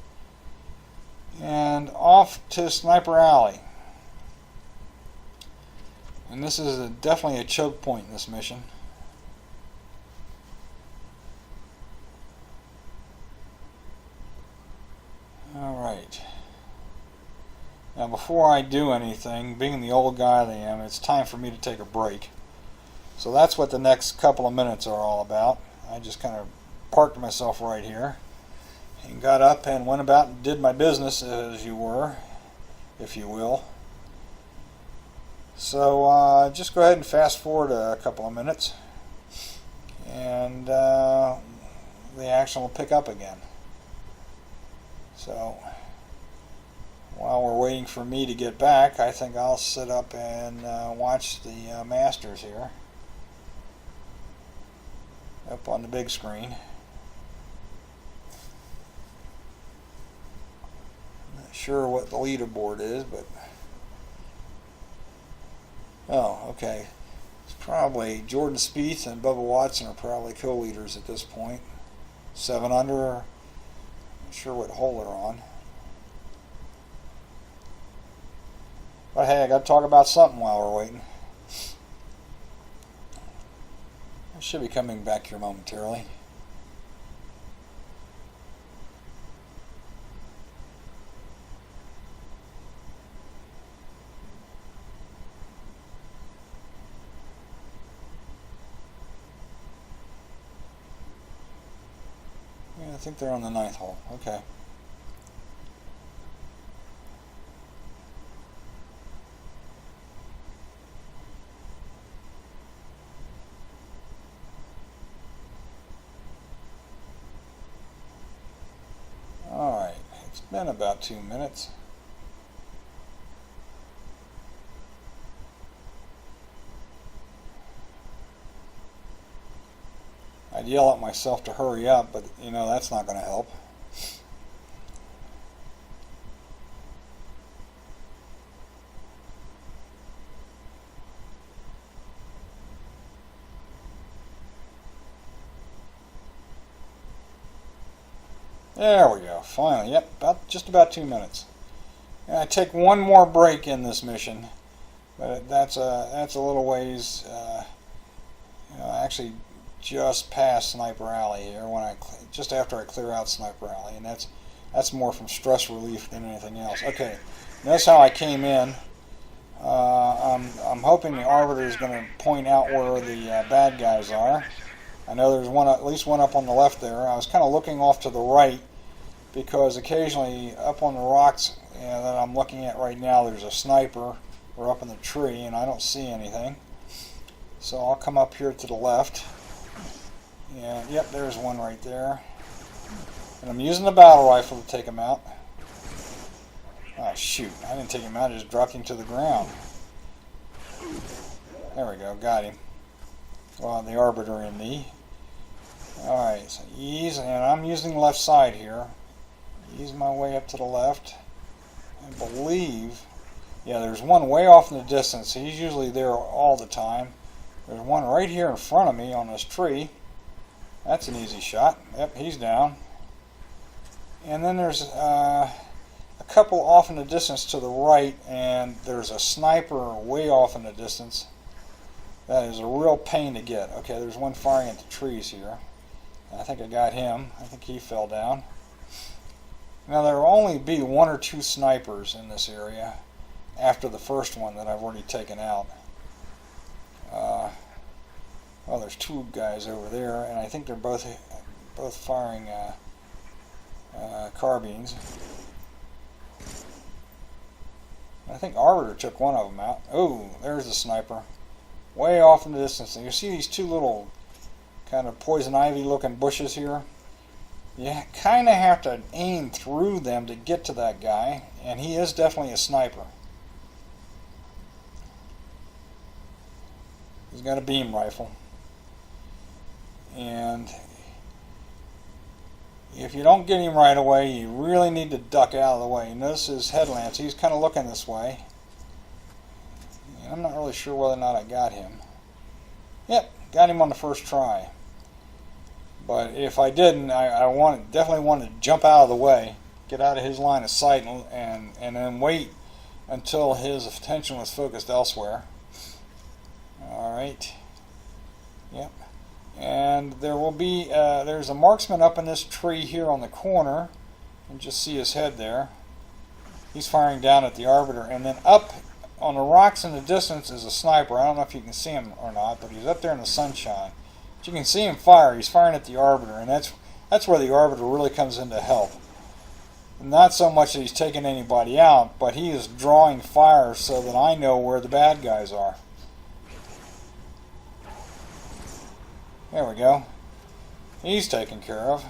and off to Sniper Alley. And this is definitely a choke point in this mission. Alright. Now before I do anything, being the old guy that I am, it's time for me to take a break. So that's what the next couple of minutes are all about. I just kind of parked myself right here and got up and went about and did my business, as you were, if you will. So just go ahead and fast forward a couple of minutes, and the action will pick up again. So while we're waiting for me to get back, I think I'll sit up and watch the Masters here up on the big screen. Not sure what the leaderboard is, but oh, okay. It's probably Jordan Spieth and Bubba Watson are probably co-leaders at this point. 7 under. Not sure what hole they're on. But hey, I got to talk about something while we're waiting. I should be coming back here momentarily. Yeah, I think they're on the 9th hole. Okay. Alright, it's been about 2 minutes. I'd yell at myself to hurry up, but you know that's not going to help. There we go. Finally, yep, just about 2 minutes. And I take one more break in this mission, but that's a little ways. Actually, just past Sniper Alley here just after I clear out Sniper Alley, and that's more from stress relief than anything else. Okay, notice how I came in. I'm hoping the Arbiter is going to point out where the bad guys are. I know there's at least one up on the left there. I was kind of looking off to the right because occasionally up on the rocks that I'm looking at right now there's a sniper or up in the tree and I don't see anything. So I'll come up here to the left. And yep, there's one right there. And I'm using the battle rifle to take him out. Oh shoot, I didn't take him out, I just dropped him to the ground. There we go, got him. Well, the Arbiter in me. Alright, so ease, and I'm using the left side here. Ease my way up to the left. I believe, yeah, there's one way off in the distance. He's usually there all the time. There's one right here in front of me on this tree. That's an easy shot. Yep, he's down. And then there's a couple off in the distance to the right, and there's a sniper way off in the distance. That is a real pain to get. Okay, there's one firing at the trees here. I think I got him. I think he fell down. Now there will only be 1 or 2 snipers in this area after the first one that I've already taken out. Well, there's 2 guys over there, and I think they're both firing carbines. I think Arbiter took one of them out. Oh, there's the sniper. Way off in the distance. And you see these 2 little kind of poison ivy looking bushes here? You kind of have to aim through them to get to that guy, and he is definitely a sniper. He's got a beam rifle. And if you don't get him right away, you really need to duck out of the way. Notice his headlamps. He's kind of looking this way. And I'm not really sure whether or not I got him. Yep, got him on the first try. But if I didn't, I definitely wanted to jump out of the way, get out of his line of sight, and then wait until his attention was focused elsewhere. Alright. Yep. And there will be, there's a marksman up in this tree here on the corner. You can just see his head there. He's firing down at the Arbiter. And then up on the rocks in the distance is a sniper. I don't know if you can see him or not, but he's up there in the sunshine. But you can see him fire. He's firing at the Arbiter, and that's where the Arbiter really comes in to help. Not so much that he's taking anybody out, but he is drawing fire so that I know where the bad guys are. There we go. He's taken care of.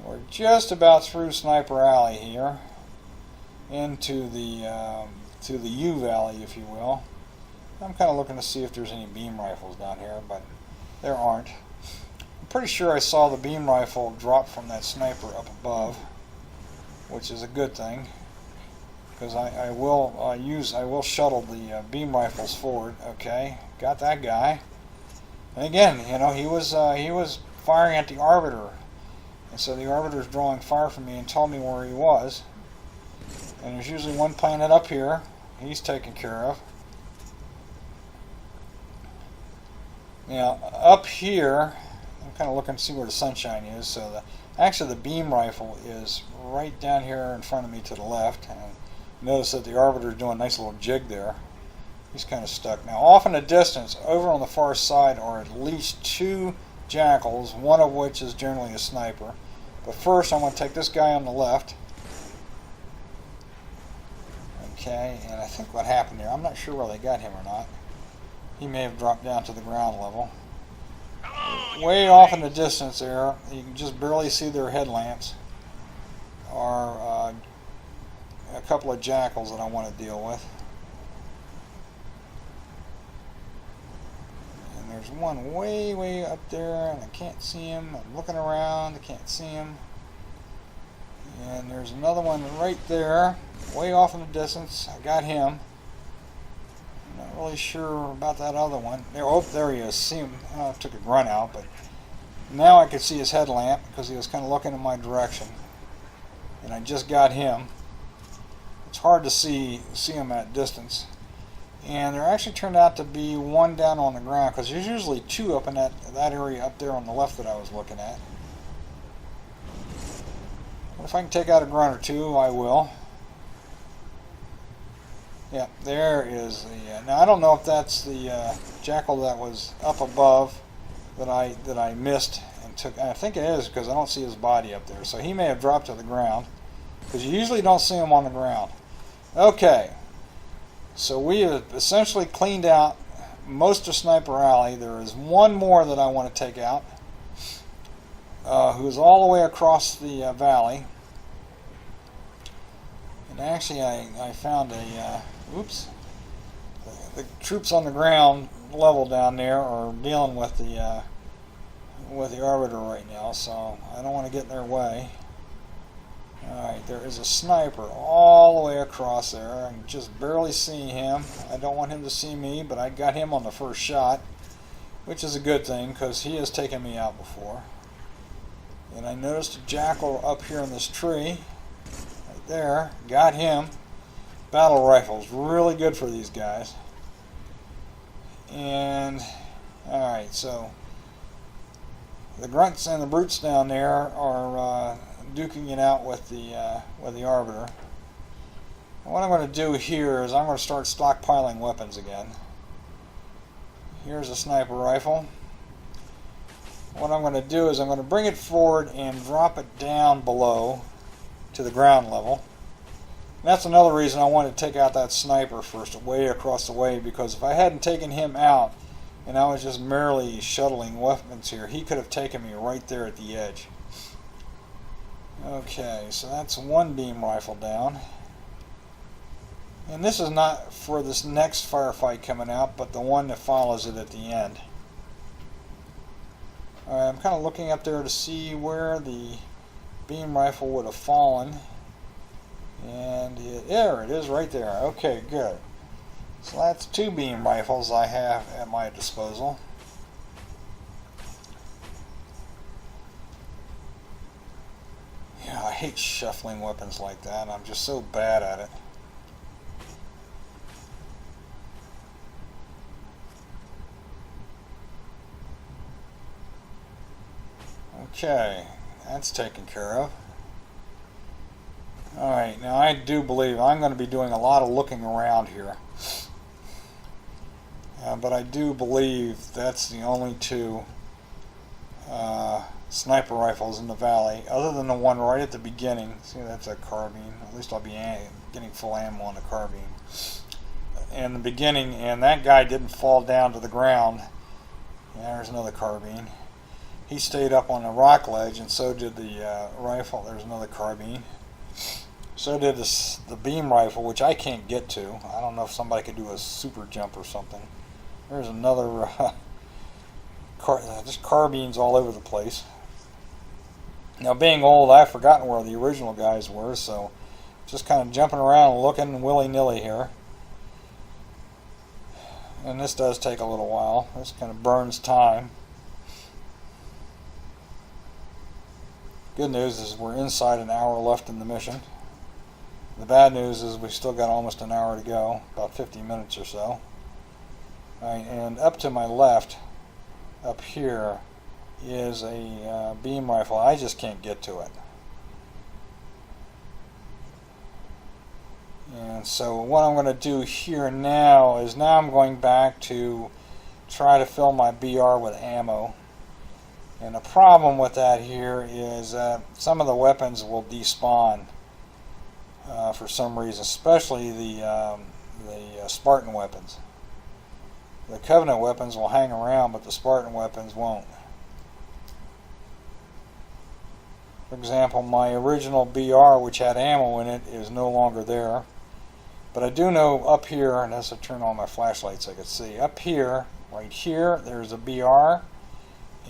We're just about through Sniper Alley here, into the U Valley, if you will. I'm kind of looking to see if there's any beam rifles down here, but there aren't. I'm pretty sure I saw the beam rifle drop from that sniper up above, which is a good thing, because I will shuttle the beam rifles forward. Okay, got that guy. And again, you know, he was firing at the Arbiter, and so the Arbiter's drawing fire from me and told me where he was. And there's usually one planet up here. He's taken care of. Now up here, I'm kind of looking to see where the sunshine is. So actually the beam rifle is right down here in front of me to the left. And notice that the Arbiter is doing a nice little jig there. He's kind of stuck. Now off in the distance, over on the far side, are at least 2 jackals, one of which is generally a sniper. But first I'm going to take this guy on the left. Okay, and I think what happened there, I'm not sure whether they got him or not. He may have dropped down to the ground level. Way off in the distance there, you can just barely see their headlamps, are a couple of jackals that I want to deal with. And there's one way up there, and I can't see him. I'm looking around, I can't see him. And there's another one right there, way off in the distance. I got him. I'm not really sure about that other one. There, oh, there he is. See him? I took a grunt out, but now I could see his headlamp because he was kind of looking in my direction. And I just got him. It's hard to see him at distance. And there actually turned out to be one down on the ground because there's usually two up in that area up there on the left that I was looking at. If I can take out a grunt or two, I will. Yeah, there is the. Now I don't know if that's the jackal that was up above that I missed and took. I think it is because I don't see his body up there. So he may have dropped to the ground because you usually don't see him on the ground. Okay, so we have essentially cleaned out most of Sniper Alley. There is one more that I want to take out, who's all the way across the valley. And actually, I found a. Oops. The troops on the ground level down there are dealing with the arbiter right now, so I don't want to get in their way. Alright, there is a sniper all the way across there. I can just barely see him. I don't want him to see me, but I got him on the first shot, which is a good thing because he has taken me out before. And I noticed a jackal up here in this tree. Right there. Got him. Battle rifles. Really good for these guys. And, alright, so the grunts and the brutes down there are duking it out with the arbiter. And what I'm going to do here is I'm going to start stockpiling weapons again. Here's a sniper rifle. What I'm going to do is I'm going to bring it forward and drop it down below to the ground level. And that's another reason I wanted to take out that sniper first, way across the way, because if I hadn't taken him out and I was just merely shuttling weapons here, he could have taken me right there at the edge. Okay, so that's one beam rifle down. And this is not for this next firefight coming out, but the one that follows it at the end. Alright, I'm kind of looking up there to see where the beam rifle would have fallen. And there it is right there. Okay, good. So that's two beam rifles I have at my disposal. Yeah, I hate shuffling weapons like that. I'm just so bad at it. Okay, that's taken care of. Alright, now I do believe I'm going to be doing a lot of looking around here. But I do believe that's the only two sniper rifles in the valley, other than the one right at the beginning. See, that's a carbine. At least I'll be getting full ammo on the carbine. In the beginning, and that guy didn't fall down to the ground. Yeah, there's another carbine. He stayed up on the rock ledge, and so did the rifle. There's another carbine. So did the beam rifle, which I can't get to. I don't know if somebody could do a super jump or something. There's another just carbines all over the place. Now, being old, I've forgotten where the original guys were, so just kind of jumping around and looking willy-nilly here. And this does take a little while. This kind of burns time. Good news is we're inside an hour left in the mission. The bad news is we've still got almost an hour to go, about 50 minutes or so. All right, and up to my left, up here, is a beam rifle. I just can't get to it. And so what I'm going to do here now is I'm going back to try to fill my BR with ammo. And the problem with that here is some of the weapons will despawn for some reason, especially the Spartan weapons. The Covenant weapons will hang around, but the Spartan weapons won't. For example, my original BR, which had ammo in it, is no longer there. But I do know up here, and as I turn on my flashlight so I can see, up here right here. There's a BR,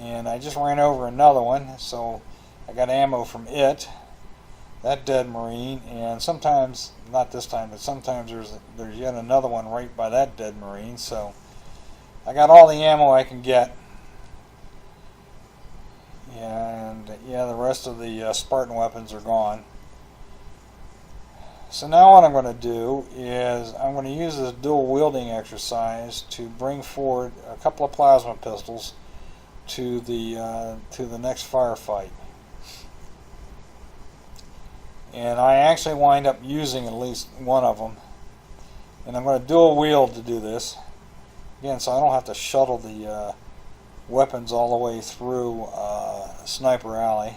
and I just ran over another one, so I got ammo from it, that dead Marine, and sometimes, not this time, but sometimes there's yet another one right by that dead Marine. So I got all the ammo I can get, and yeah, the rest of the Spartan weapons are gone. So now what I'm going to do is I'm going to use this dual wielding exercise to bring forward a couple of plasma pistols to the next firefight. And I actually wind up using at least one of them. And I'm going to dual wield to do this. Again, so I don't have to shuttle the weapons all the way through Sniper Alley.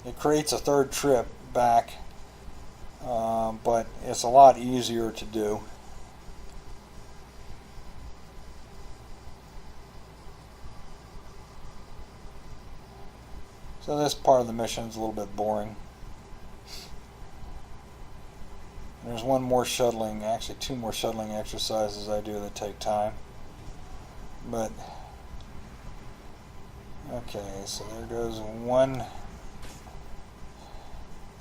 It creates a third trip back, but it's a lot easier to do. So this part of the mission is a little bit boring. There's one more shuttling, actually two more shuttling exercises I do that take time. But, okay, so there goes one.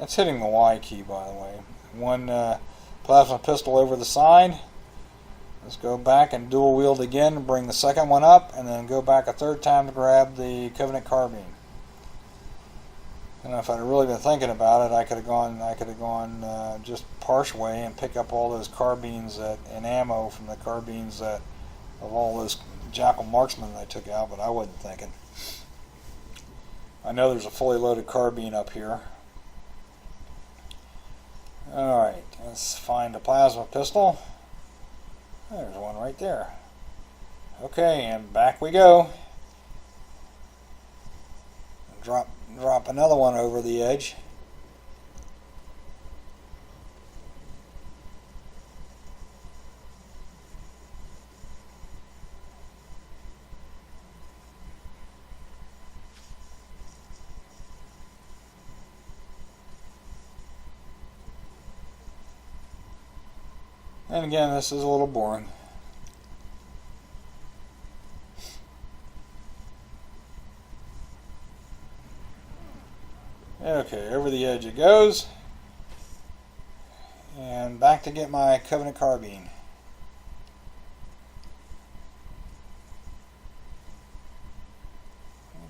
That's hitting the Y key, by the way. One plasma pistol over the side. Let's go back and dual wield again and bring the second one up, and then go back a third time to grab the Covenant carbine. And if I'd really been thinking about it, I could have gone just partial way and pick up all those carbines and ammo from the carbines of all those Jackal marksmen that I took out, but I wasn't thinking. I know there's a fully loaded carbine up here. Alright, let's find a plasma pistol. There's one right there. Okay, and back we go. Drop another one over the edge. And again, this is a little boring. Okay, over the edge it goes. And back to get my Covenant carbine.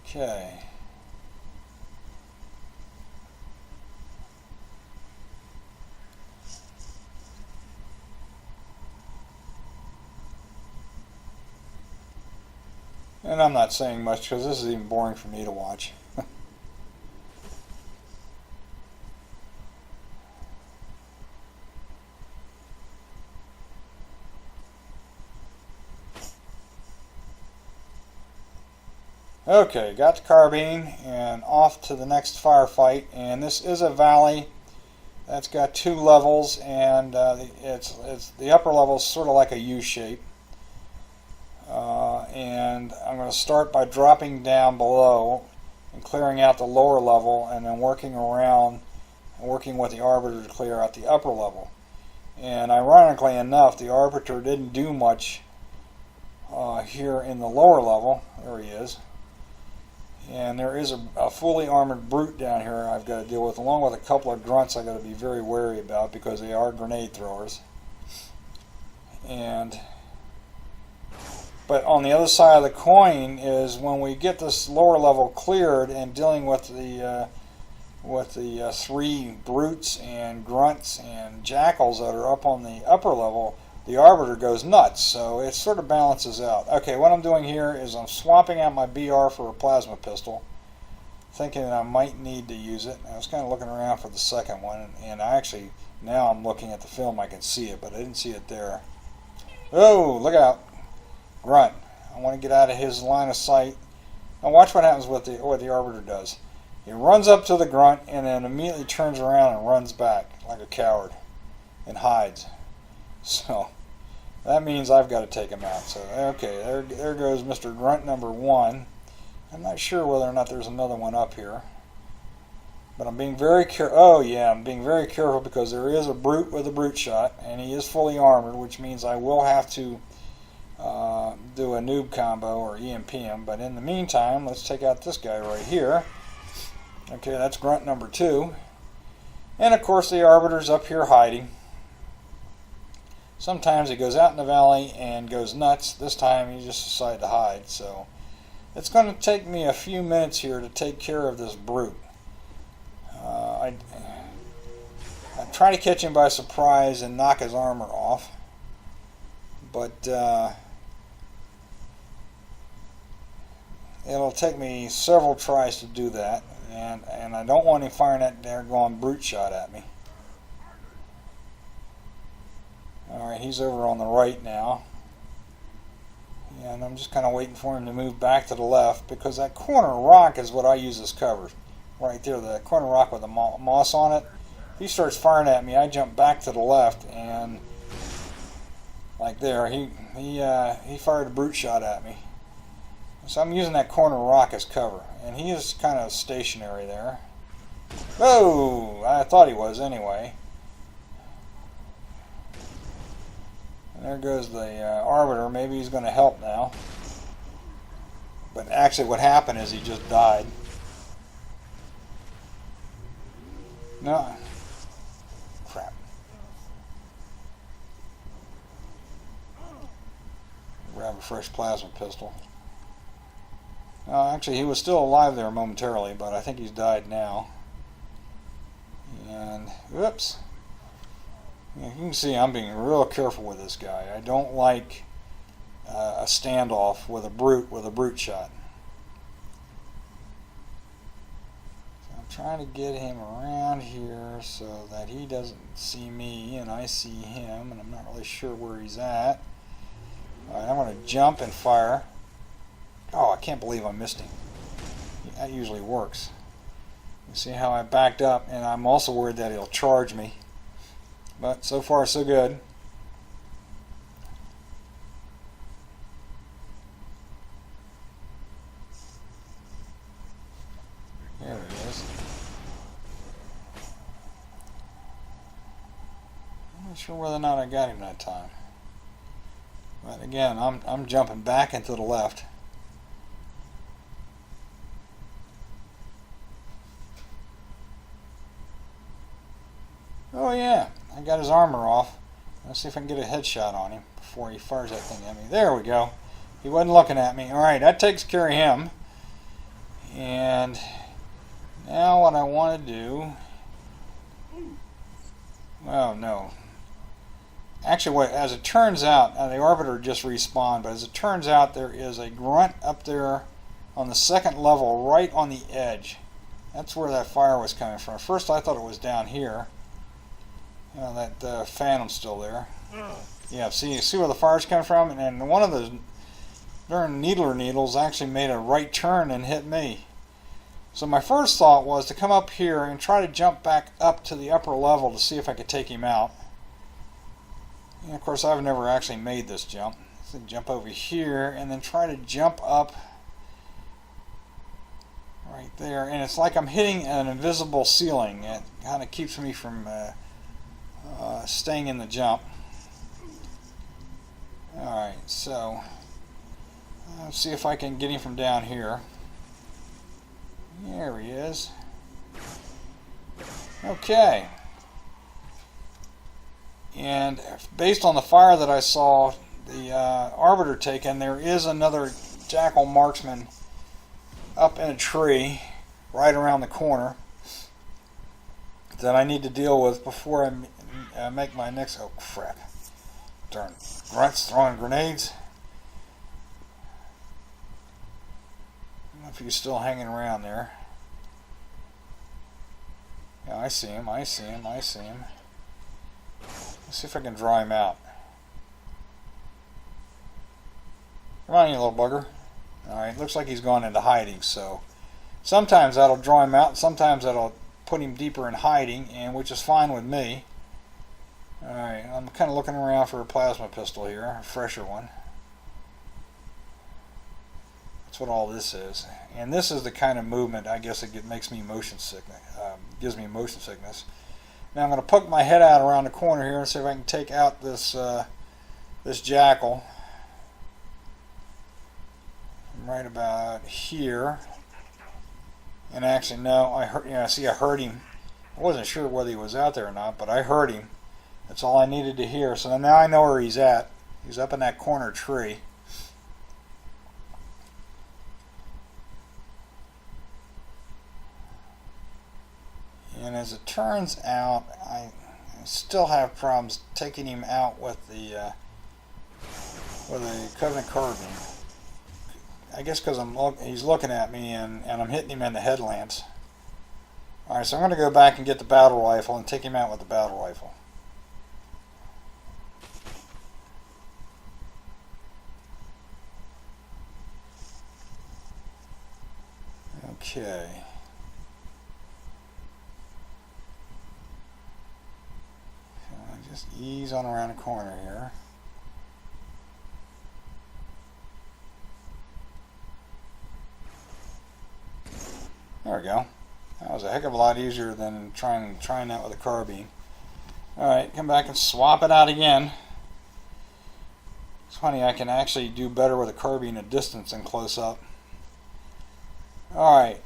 Okay. And I'm not saying much because this is even boring for me to watch. Okay, got the carbine and off to the next firefight. And this is a valley that's got two levels, and the upper level is sort of like a U shape. And I'm going to start by dropping down below and clearing out the lower level, and then working around and working with the Arbiter to clear out the upper level. And ironically enough, the Arbiter didn't do much here in the lower level. There he is. And there is a fully armored brute down here I've got to deal with, along with a couple of grunts I've got to be very wary about because they are grenade throwers. But on the other side of the coin is when we get this lower level cleared and dealing with the three brutes and grunts and jackals that are up on the upper level, the Arbiter goes nuts. So it sort of balances out. Okay, what I'm doing here is I'm swapping out my BR for a plasma pistol, thinking that I might need to use it. I was kind of looking around for the second one, and I actually, now I'm looking at the film, I can see it, but I didn't see it there. Oh, look out. Grunt. I want to get out of his line of sight. Now watch what happens with what the Arbiter does. He runs up to the grunt and then immediately turns around and runs back like a coward and hides. So that means I've got to take him out. So okay, there goes Mr. Grunt number 1. I'm not sure whether or not there's another one up here, but I'm being very careful. Oh yeah, I'm being very careful because there is a brute with a brute shot, and he is fully armored, which means I will have to do a noob combo or EMP him. But in the meantime, let's take out this guy right here. Okay, that's grunt number 2. And of course the Arbiter's up here hiding. Sometimes he goes out in the valley and goes nuts. This time he just decided to hide. So it's going to take me a few minutes here to take care of this brute. I try to catch him by surprise and knock his armor off. But it'll take me several tries to do that. And I don't want him firing that there going brute shot at me. Alright, he's over on the right now. And I'm just kind of waiting for him to move back to the left, because that corner rock is what I use as cover. Right there, the corner rock with the moss on it. If he starts firing at me, I jump back to the left, and like there, he fired a brute shot at me. So I'm using that corner rock as cover, and he is kind of stationary there. Oh, I thought he was anyway. And there goes the Arbiter. Maybe he's going to help now. But actually what happened is he just died. No. Crap. Grab a fresh plasma pistol. Actually, he was still alive there momentarily, but I think he's died now. And, whoops. You can see I'm being real careful with this guy. I don't like a standoff with a brute shot. So I'm trying to get him around here so that he doesn't see me and I see him, and I'm not really sure where he's at. Alright, I'm going to jump and fire. Oh, I can't believe I missed him. That usually works. You see how I backed up, and I'm also worried that he'll charge me. But so far, so good. There he is. I'm not sure whether or not I got him that time. But again, I'm jumping back into the left. Oh yeah, I got his armor off. Let's see if I can get a headshot on him before he fires that thing at me. There we go. He wasn't looking at me. Alright, that takes care of him. And now what I want to do... Oh no. Actually, as it turns out, the Arbiter just respawned, but as it turns out, there is a grunt up there on the second level, right on the edge. That's where that fire was coming from. First I thought it was down here. That Phantom's still there. Yeah, see where the fire's coming from? And one of those darn needles actually made a right turn and hit me. So my first thought was to come up here and try to jump back up to the upper level to see if I could take him out. And of course I've never actually made this jump. So jump over here and then try to jump up right there. And it's like I'm hitting an invisible ceiling. It kind of keeps me from... staying in the jump. Alright, so let's see if I can get him from down here. There he is. Okay. And based on the fire that I saw the Arbiter taking, there is another Jackal marksman up in a tree right around the corner that I need to deal with before I make my next... Oh crap. Darn grunts throwing grenades. I don't know if he's still hanging around there. Yeah, I see him, I see him, I see him. Let's see if I can draw him out. Come on, you little bugger. Alright, looks like he's gone into hiding, so sometimes that'll draw him out, sometimes that'll put him deeper in hiding, and which is fine with me. Alright, I'm kind of looking around for a plasma pistol here, a fresher one. That's what all this is. And this is the kind of movement, I guess, it makes me motion sickness, gives me motion sickness. Now I'm going to poke my head out around the corner here and see if I can take out this this Jackal. right about here. And actually, no, I heard. Yeah, see, I heard him. I wasn't sure whether he was out there or not, but I heard him. That's all I needed to hear. So now I know where he's at. He's up in that corner tree. And as it turns out, I still have problems taking him out with the Covenant carbine. I guess because he's looking at me and I'm hitting him in the headlamps. Alright, so I'm going to go back and get the battle rifle and take him out with the battle rifle. Okay. So I just ease on around the corner here. There we go. That was a heck of a lot easier than trying that with a carbine. Alright, come back and swap it out again. It's funny, I can actually do better with a carbine at distance than close up. Alright.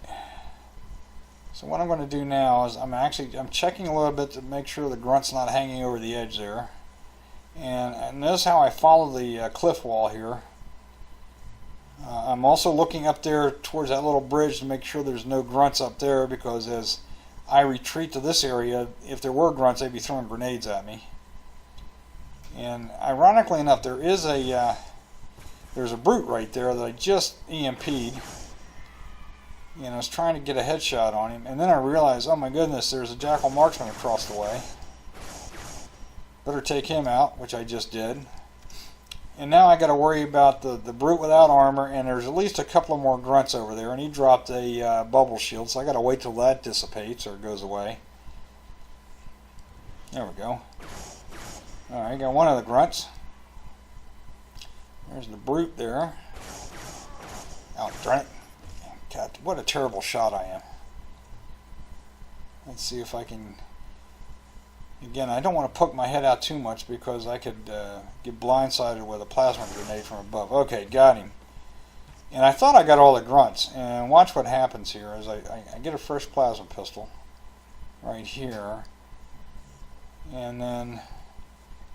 So what I'm going to do now is I'm checking a little bit to make sure the grunt's not hanging over the edge there. And notice how I follow the cliff wall here. I'm also looking up there towards that little bridge to make sure there's no grunts up there, because as I retreat to this area, if there were grunts, they'd be throwing grenades at me. And ironically enough, there's a brute right there that I just EMP'd. And I was trying to get a headshot on him, and then I realized, oh my goodness, there's a jackal marksman across the way. Better take him out, which I just did. And now I got to worry about the brute without armor, and there's at least a couple of more grunts over there, and he dropped a bubble shield, so I got to wait till that dissipates or goes away. There we go. Alright, got one of the grunts. There's the brute there. Oh, darn it. God, what a terrible shot I am. Let's see if I can... Again, I don't want to poke my head out too much because I could get blindsided with a plasma grenade from above. Okay, got him. And I thought I got all the grunts. And watch what happens here is I get a fresh plasma pistol right here. And then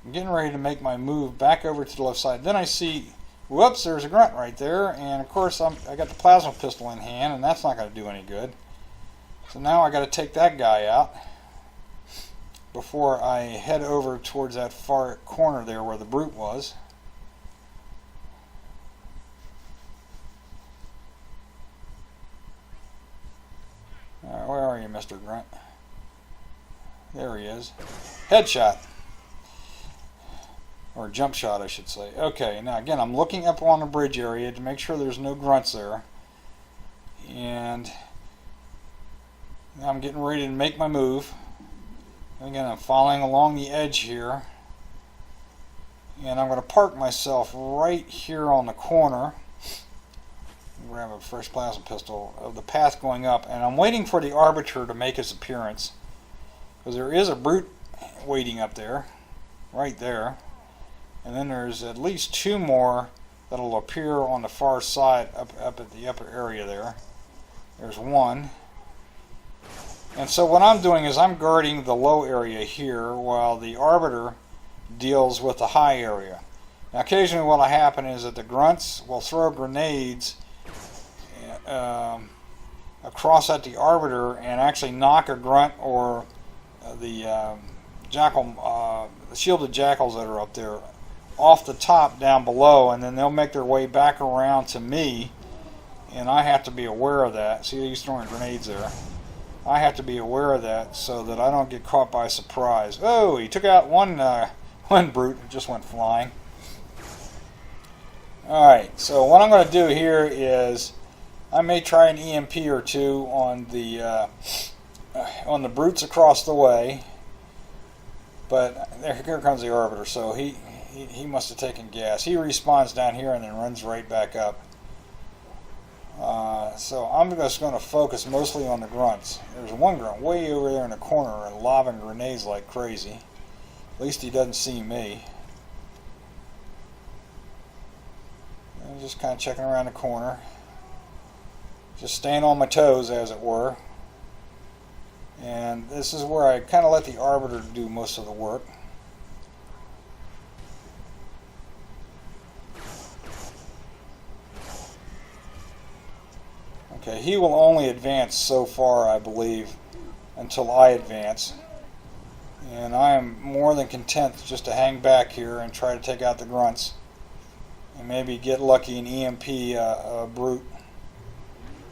I'm getting ready to make my move back over to the left side. Then I see, whoops, there's a grunt right there. And of course, I got the plasma pistol in hand, and that's not going to do any good. So now I got to take that guy out before I head over towards that far corner there where the brute was. Alright, where are you, Mr. Grunt? There he is. Headshot. Or jump shot, I should say. Okay, now again, I'm looking up on the bridge area to make sure there's no grunts there. And now I'm getting ready to make my move. Again, I'm following along the edge here, and I'm going to park myself right here on the corner. Grab a fresh plasma pistol of the path going up, and I'm waiting for the arbiter to make his appearance, because there is a brute waiting up there, right there, and then there's at least two more that'll appear on the far side up at the upper area there. There's one. And so what I'm doing is I'm guarding the low area here while the arbiter deals with the high area. Now occasionally what will happen is that the grunts will throw grenades across at the arbiter and actually knock a grunt or the shielded jackals that are up there off the top down below, and then they'll make their way back around to me, and I have to be aware of that. See, he's throwing grenades there. I have to be aware of that so that I don't get caught by surprise. Oh, he took out one brute and just went flying. Alright, so what I'm going to do here is I may try an EMP or two on the brutes across the way, but here comes the arbiter, so he must have taken gas. He respawns down here and then runs right back up. So I'm just going to focus mostly on the grunts. There's one grunt way over there in the corner and lobbing grenades like crazy. At least he doesn't see me. just kind of checking around the corner. Just staying on my toes, as it were. And this is where I kind of let the Arbiter do most of the work. Okay, he will only advance so far, I believe, until I advance. And I am more than content just to hang back here and try to take out the grunts. And maybe get lucky and EMP a brute.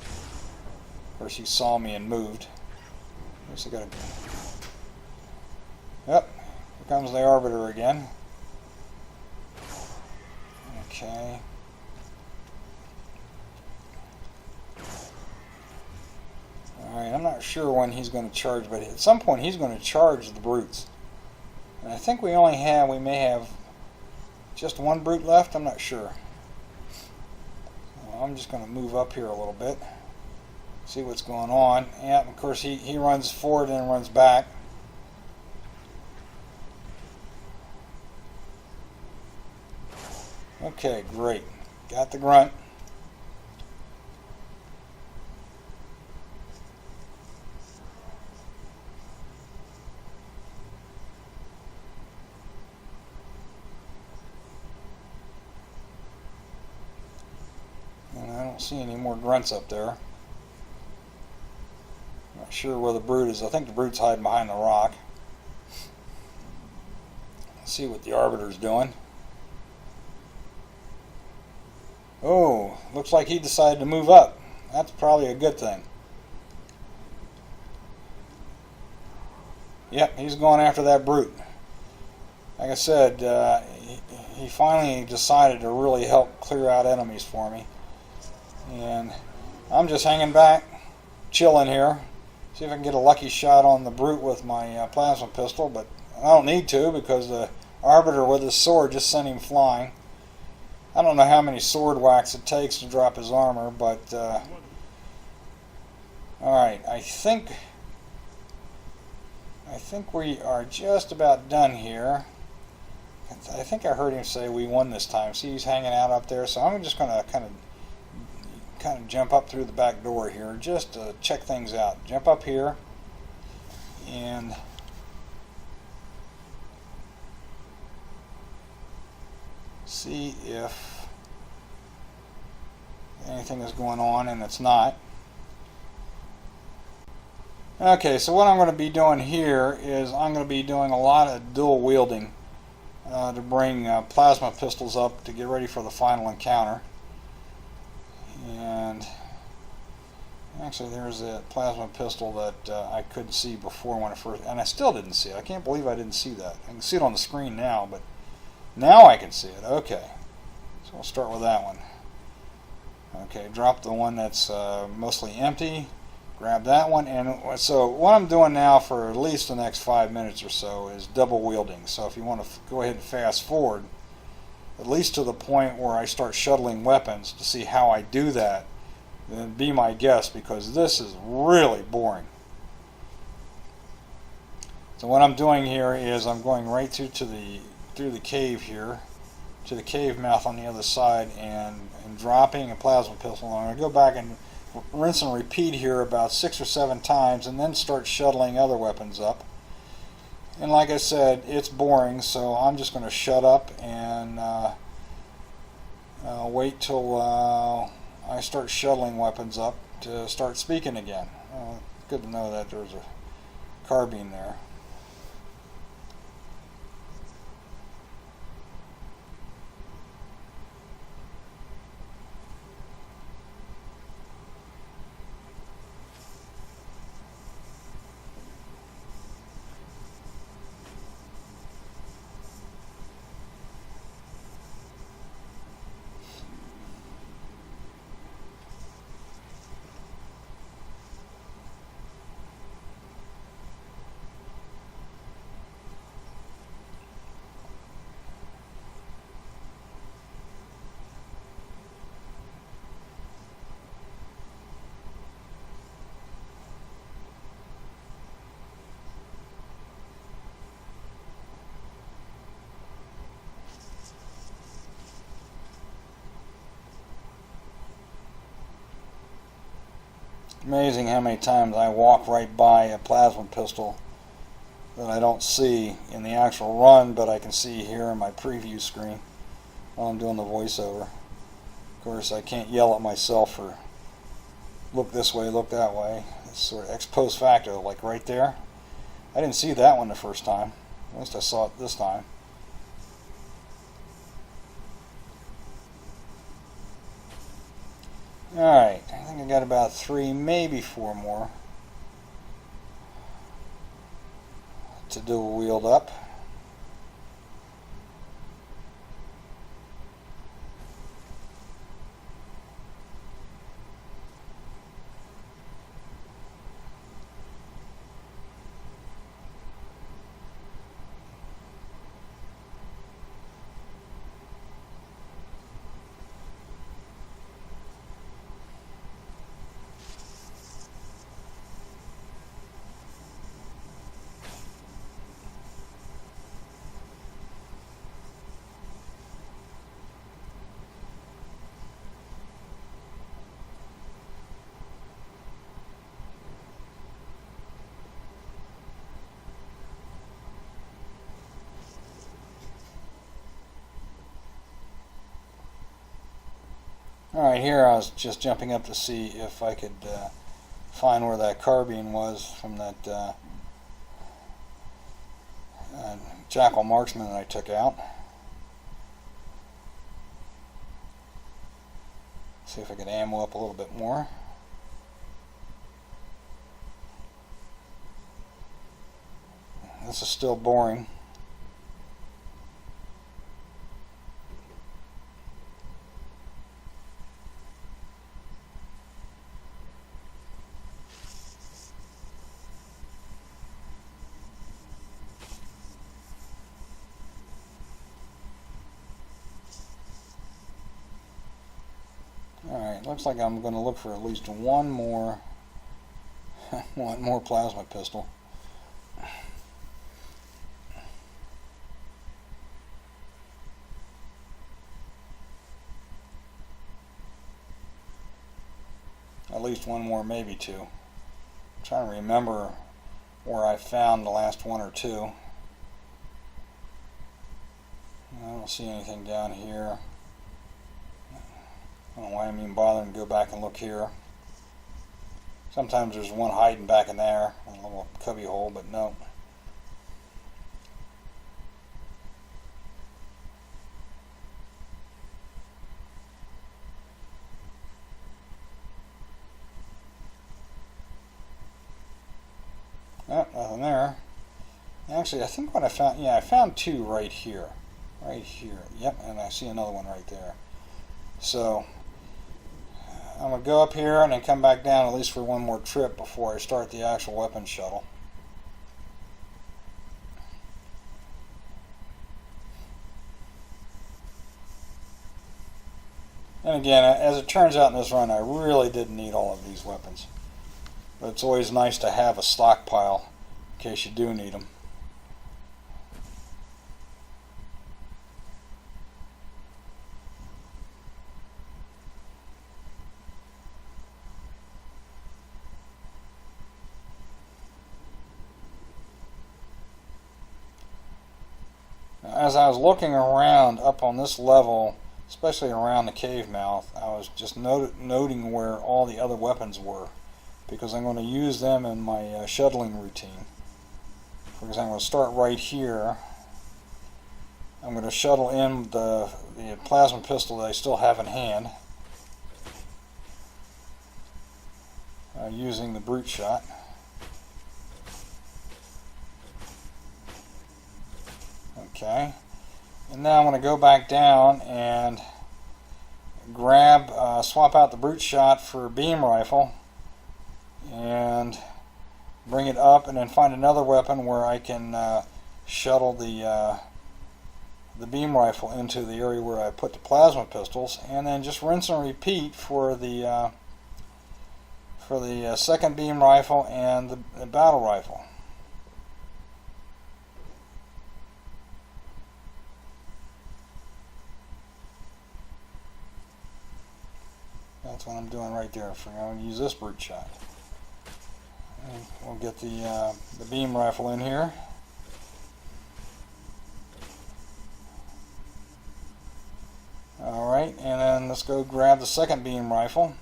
Of course, he saw me and moved. Yep, here comes the Arbiter again. Okay. Alright, I'm not sure when he's going to charge, but at some point he's going to charge the brutes. And I think we may have just one brute left, I'm not sure. So I'm just going to move up here a little bit. See what's going on. Yeah, of course he runs forward and runs back. Okay, great. Got the grunt. And I don't see any more grunts up there. Not sure where the brute is. I think the brute's hiding behind the rock. Let's see what the Arbiter's doing. Oh, looks like he decided to move up. That's probably a good thing. Yep, he's going after that brute. Like I said, he finally decided to really help clear out enemies for me. And I'm just hanging back, chilling here. See if I can get a lucky shot on the brute with my plasma pistol, but I don't need to because the Arbiter with his sword just sent him flying. I don't know how many sword whacks it takes to drop his armor, but alright, I think we are just about done here. I think I heard him say we won this time. See, he's hanging out up there, so I'm just going to kind of jump up through the back door here just to check things out. Jump up here and see if anything is going on, and it's not. Okay, so what I'm going to be doing here is I'm going to be doing a lot of dual wielding to bring plasma pistols up to get ready for the final encounter. And actually there's a plasma pistol that I couldn't see before when I first, and I still didn't see it. I can't believe I didn't see that. I can see it on the screen now, but now I can see it. Okay, so we'll start with that one. Okay, drop the one that's mostly empty, grab that one, and so what I'm doing now for at least the next 5 minutes or so is double wielding. So if you want to go ahead and fast forward at least to the point where I start shuttling weapons to see how I do that, then be my guest, because this is really boring. So what I'm doing here is I'm going right through the cave here, to the cave mouth on the other side, and dropping a plasma pistol. I'm going to go back and rinse and repeat here about 6 or 7 times, and then start shuttling other weapons up. And like I said, it's boring, so I'm just going to shut up and wait till I start shuttling weapons up to start speaking again. Good to know that there's a carbine there. amazing how many times I walk right by a plasma pistol that I don't see in the actual run, but I can see here on my preview screen while I'm doing the voiceover. Of course, I can't yell at myself for look this way, look that way. It's sort of ex post facto, like right there. I didn't see that one the first time. At least I saw it this time. Alright, I think I got about 3, maybe 4 more to dual wield up. Alright, here I was just jumping up to see if I could find where that carbine was from that jackal marksman that I took out. See if I could ammo up a little bit more. This is still boring. Alright, looks like I'm going to look for at least one more plasma pistol. At least one more, maybe 2. I'm trying to remember where I found the last 1 or 2. I don't see anything down here. I don't know why I'm even bothering to go back and look here. Sometimes there's one hiding back in there, a little cubby hole, but no. Oh, nothing there. Actually, I think what I found, yeah, I found 2 right here. Right here. Yep, and I see another one right there. So I'm going to go up here and then come back down at least for one more trip before I start the actual weapons shuttle. And again, as it turns out in this run, I really didn't need all of these weapons. But it's always nice to have a stockpile in case you do need them. As I was looking around up on this level, especially around the cave mouth, I was just noting where all the other weapons were, because I'm going to use them in my shuttling routine. For example, I'm going to start right here. I'm going to shuttle in the plasma pistol that I still have in hand, using the brute shot. Okay, and now I'm going to go back down and grab, swap out the brute shot for a beam rifle and bring it up, and then find another weapon where I can shuttle the beam rifle into the area where I put the plasma pistols, and then just rinse and repeat for the second beam rifle and the battle rifle. That's what I'm doing right there. I'm going to use this brute shot. We'll get the beam rifle in here. Alright, and then let's go grab the second beam rifle.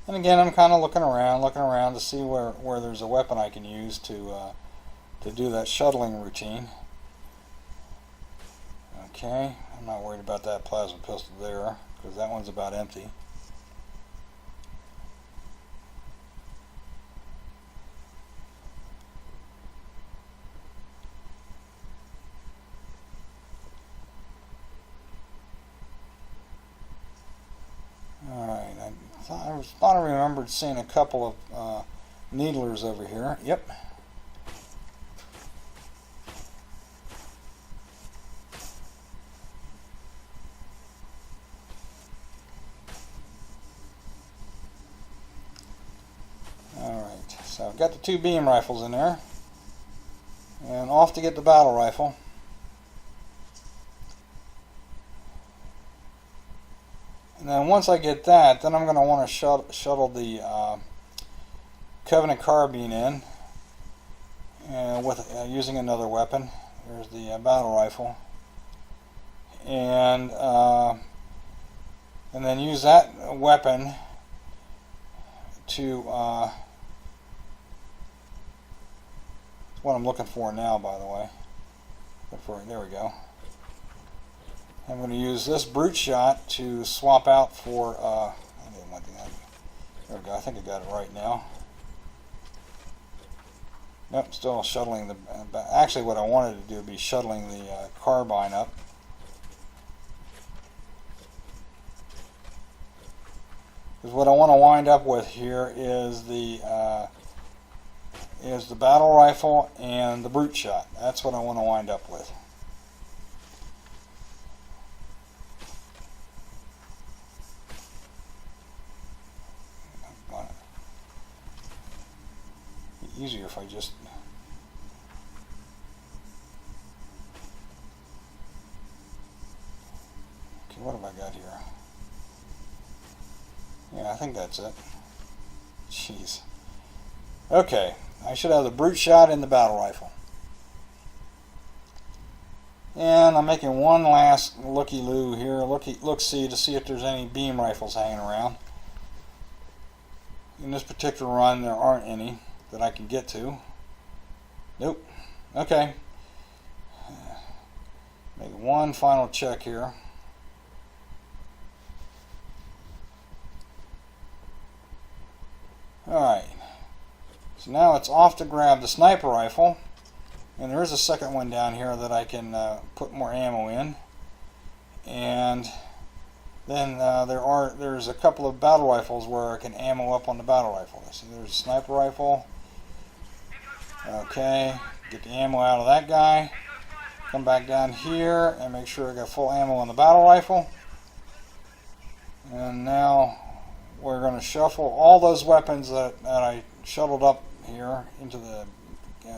And again, I'm kind of looking around to see where there's a weapon I can use to do that shuttling routine. Okay, I'm not worried about that plasma pistol there, because that one's about empty. Alright, I thought I remembered seeing a couple of needlers over here. Yep. Alright, so I've got the two beam rifles in there. And off to get the battle rifle. And then once I get that, then I'm going to want to shuttle the Covenant carbine in with using another weapon. There's the battle rifle, and then use that weapon to what I'm looking for now, by the way. There we go. I'm going to use this brute shot to swap out for, there we go, I think I got it right now. Nope, still shuttling the, actually what I wanted to do would be shuttling the carbine up. Because what I want to wind up with here is the battle rifle and the brute shot. That's what I want to wind up with. Easier if I just okay, what have I got here? Yeah, I think that's it. Jeez. Okay, I should have the brute shot and the battle rifle. And I'm making one last looky-loo here, look-see to see if there's any beam rifles hanging around. In this particular run, there aren't any that I can get to. Nope. Okay. Make one final check here. Alright. So now it's off to grab the sniper rifle. And there is a second one down here that I can put more ammo in. And then there's a couple of battle rifles where I can ammo up on the battle rifle. See, there's a sniper rifle. Okay, get the ammo out of that guy. Come back down here and make sure I got full ammo on the battle rifle. And now we're going to shuffle all those weapons that I shuttled up here into the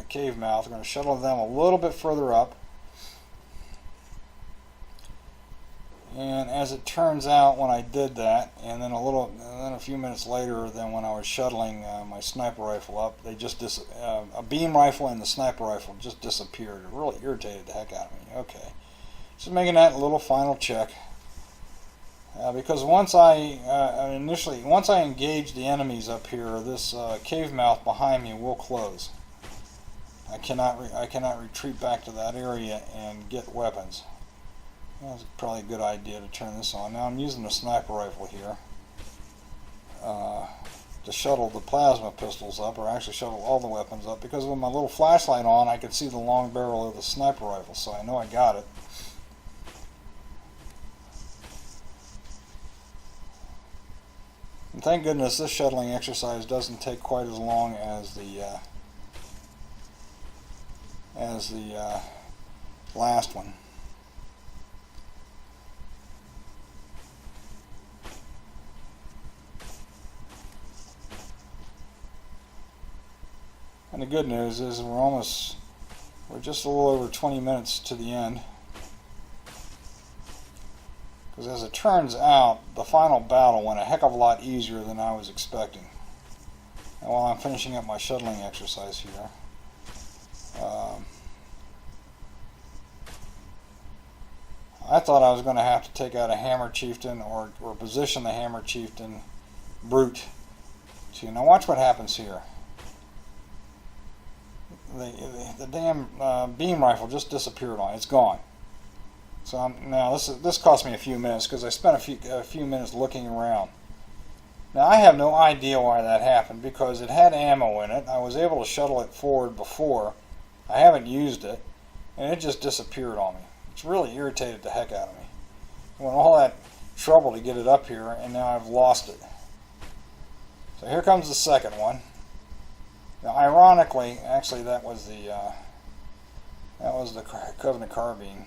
cave mouth. We're going to shuttle them a little bit further up. And as it turns out, when I did that, and then a few minutes later, than when I was shuttling my sniper rifle up, they just a beam rifle and the sniper rifle just disappeared. It really irritated the heck out of me. Okay, just making that little final check, because once I engage the enemies up here, this cave mouth behind me will close. I cannot retreat back to that area and get weapons. That's probably a good idea to turn this on. Now I'm using the sniper rifle here to shuttle the plasma pistols up, or actually shuttle all the weapons up, because with my little flashlight on I can see the long barrel of the sniper rifle, so I know I got it. And thank goodness this shuttling exercise doesn't take quite as long as the last one. And the good news is we're just a little over 20 minutes to the end. Because as it turns out, the final battle went a heck of a lot easier than I was expecting. while I'm finishing up my shuttling exercise here. I thought I was going to have to take out a Hammer Chieftain or position the Hammer Chieftain brute. So now watch what happens here. The damn beam rifle just disappeared on it. It's gone. So now this cost me a few minutes because I spent a few minutes looking around. Now I have no idea why that happened because it had ammo in it. I was able to shuttle it forward before. I haven't used it, and it just disappeared on me. It's really irritated the heck out of me. I went all that trouble to get it up here, and now I've lost it. So here comes the second one. Now, ironically, actually that was the Covenant carbine.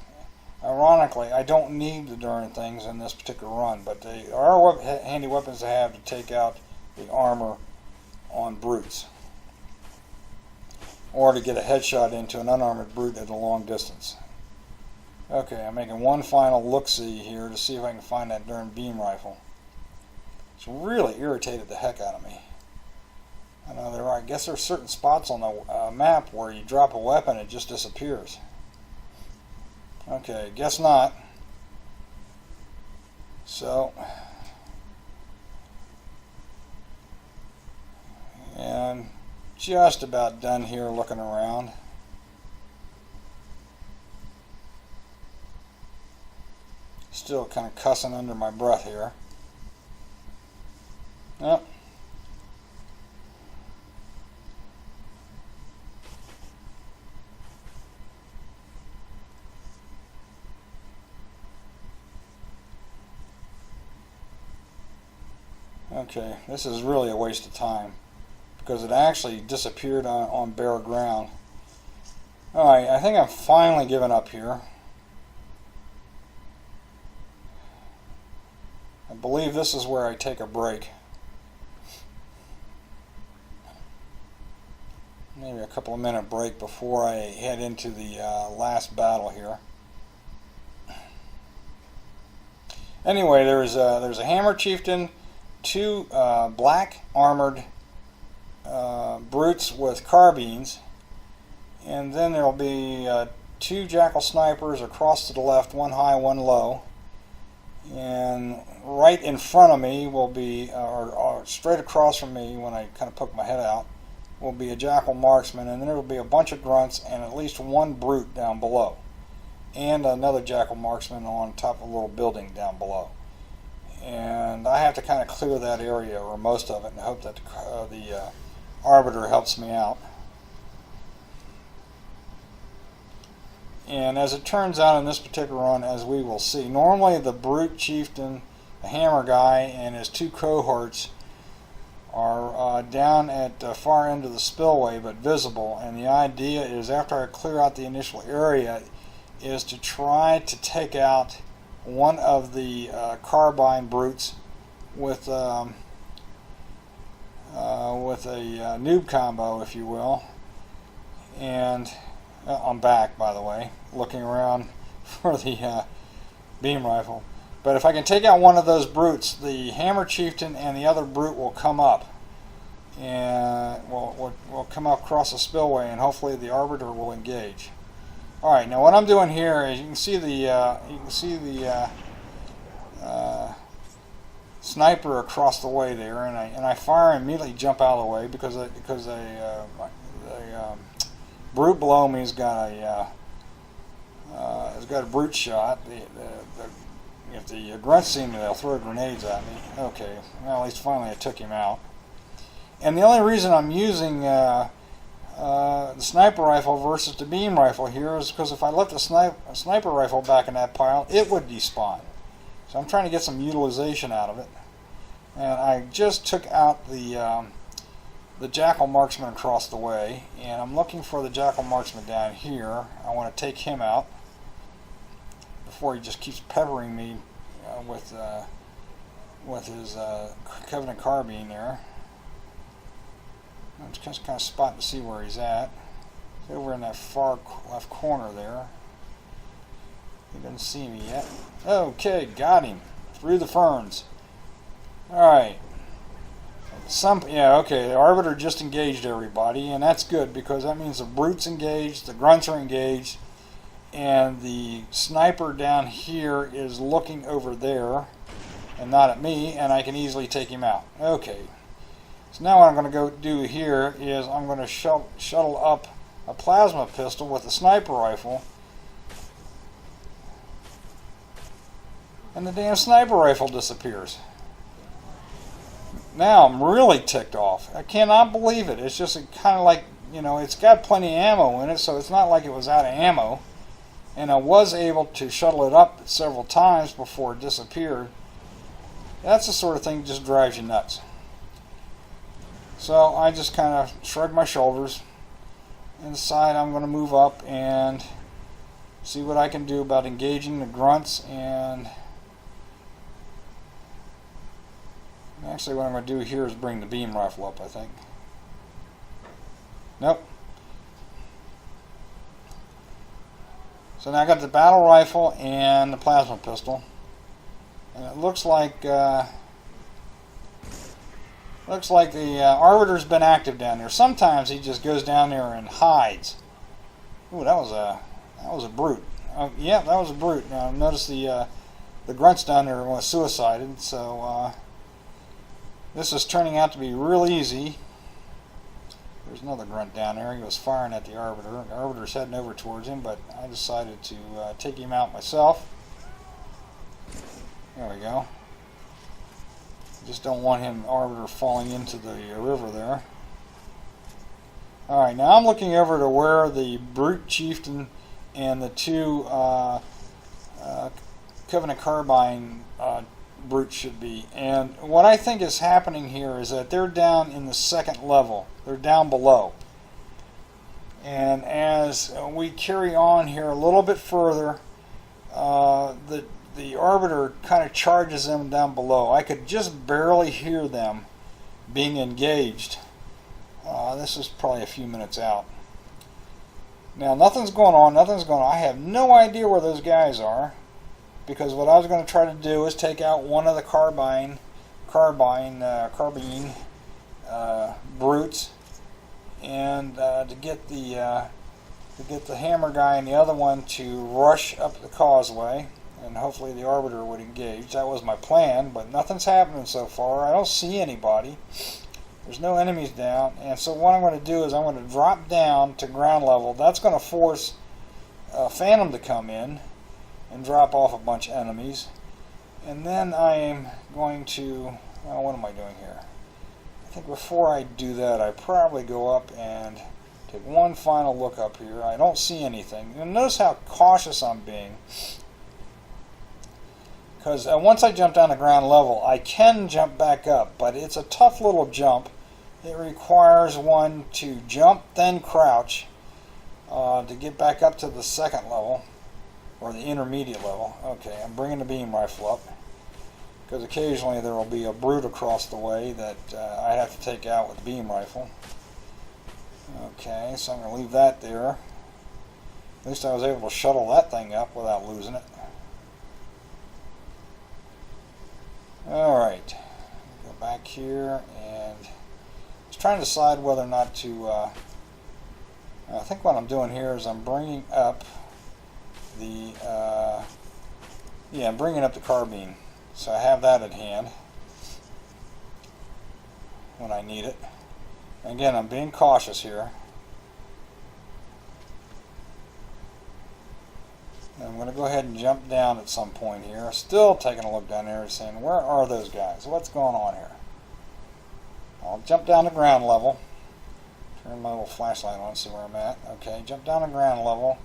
Ironically, I don't need the darn things in this particular run, but they are handy weapons to have to take out the armor on brutes, or to get a headshot into an unarmored brute at a long distance. Okay, I'm making one final look-see here to see if I can find that darn beam rifle. It's really irritated the heck out of me. I know I guess there are certain spots on the map where you drop a weapon, it just disappears. Okay, guess not. So, and just about done here looking around. Still kind of cussing under my breath here. Yep. Okay, this is really a waste of time because it actually disappeared on bare ground. Alright, I think I've finally given up here. I believe this is where I take a break. Maybe a couple of minute break before I head into the last battle here. Anyway, there's a Hammer Chieftain, two black armored brutes with carbines, and then there'll be two Jackal snipers across to the left, one high, one low. And right in front of me will be, or straight across from me when I kind of poke my head out, will be a Jackal marksman, and then there will be a bunch of grunts and at least one brute down below, and another Jackal marksman on top of a little building down below. And I have to kind of clear that area, or most of it, and hope that the Arbiter helps me out. And as it turns out in this particular run, as we will see, normally the Brute Chieftain, the Hammer guy, and his two cohorts are down at the far end of the spillway but visible, and the idea is after I clear out the initial area is to try to take out one of the carbine brutes with a noob combo, if you will. And I'm back, by the way, looking around for the beam rifle. But if I can take out one of those brutes, the Hammer Chieftain and the other brute will come up, and will come up across the spillway, and hopefully the Arbiter will engage. All right, now what I'm doing here is you can see the sniper across the way there, and I fire and immediately jump out of the way because a brute below me has got a brute shot. If the grunts see me, they'll throw grenades at me. Okay, well, at least finally I took him out. And the only reason I'm using the sniper rifle versus the beam rifle here is because if I left the sniper rifle back in that pile, it would despawn. So I'm trying to get some utilization out of it. And I just took out the Jackal marksman across the way, and I'm looking for the Jackal marksman down here. I want to take him out before he just keeps peppering me with his Covenant carbine there. I'm just kind of spotting to see where he's at. He's over in that far left corner there. He doesn't see me yet. Okay, got him. Through the ferns. Alright. Yeah, okay, the Arbiter just engaged everybody, and that's good because that means the Brute's engaged, the Grunts are engaged, and the Sniper down here is looking over there and not at me, and I can easily take him out. Okay, so now what I'm going to go do here is I'm going to shuttle up a plasma pistol with a sniper rifle, and the damn sniper rifle disappears. Now I'm really ticked off. I cannot believe it. It's just kind of like, you know, it's got plenty of ammo in it, so it's not like it was out of ammo. And I was able to shuttle it up several times before it disappeared. That's the sort of thing that just drives you nuts. So I just kind of shrug my shoulders and decide I'm going to move up and see what I can do about engaging the Grunts. And actually what I'm going to do here is bring the beam rifle up, I think. Nope. So now I got the battle rifle and the plasma pistol. And it looks like the Arbiter's been active down there. Sometimes he just goes down there and hides. Ooh, that was a brute. Yeah, that was a brute. Now notice the Grunts down there were suicided. So this is turning out to be real easy. There's another Grunt down there. He was firing at the Arbiter. The Arbiter's heading over towards him, but I decided to take him out myself. There we go. Just don't want him, Arbiter, falling into the river there. Alright, now I'm looking over to where the Brute Chieftain and the two Covenant Carbine Brutes should be. And what I think is happening here is that they're down in the second level. They're down below. And as we carry on here a little bit further, the Arbiter kind of charges them down below. I could just barely hear them being engaged. This is probably a few minutes out. Now nothing's going on. I have no idea where those guys are, because what I was going to try to do is take out one of the carbine brutes, and to get the hammer guy and the other one to rush up the causeway, and hopefully the Arbiter would engage. That was my plan, but nothing's happening so far. I don't see anybody. There's no enemies down, and so what I'm going to do is I'm going to drop down to ground level. That's going to force Phantom to come in and drop off a bunch of enemies. And then I'm going to, well, what am I doing here? I think before I do that, I probably go up and take one final look up here. I don't see anything. And notice how cautious I'm being. Because once I jump down to ground level, I can jump back up, but it's a tough little jump. It requires one to jump, then crouch to get back up to the second level, or the intermediate level. Okay, I'm bringing the beam rifle up, because occasionally there will be a brute across the way that I have to take out with the beam rifle. Okay, so I'm going to leave that there. At least I was able to shuttle that thing up without losing it. Alright, go back here and just trying to decide whether or not to, I think what I'm doing here is I'm bringing up the, I'm bringing up the carbine. So I have that at hand when I need it. Again, I'm being cautious here. I'm going to go ahead and jump down at some point here. Still taking a look down there and saying, where are those guys? What's going on here? I'll jump down to ground level. Turn my little flashlight on and see where I'm at. Okay, jump down to ground level.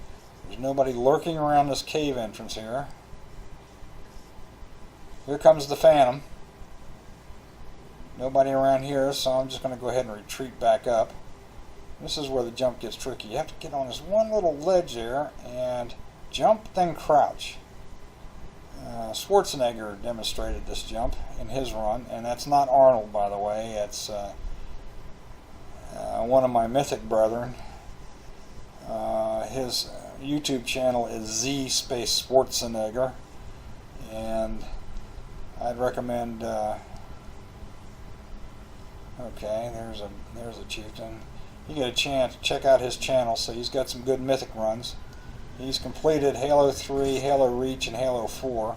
There's nobody lurking around this cave entrance here. Here comes the Phantom. Nobody around here, so I'm just going to go ahead and retreat back up. This is where the jump gets tricky. You have to get on this one little ledge there and jump, then crouch. Schwarzenegger demonstrated this jump in his run, and that's not Arnold, by the way. It's one of my Mythic brethren. His YouTube channel is Z space Schwarzenegger, and I'd recommend Okay, there's a chieftain. You get a chance to check out his channel, so he's got some good mythic runs. He's completed Halo 3, Halo Reach, and Halo 4.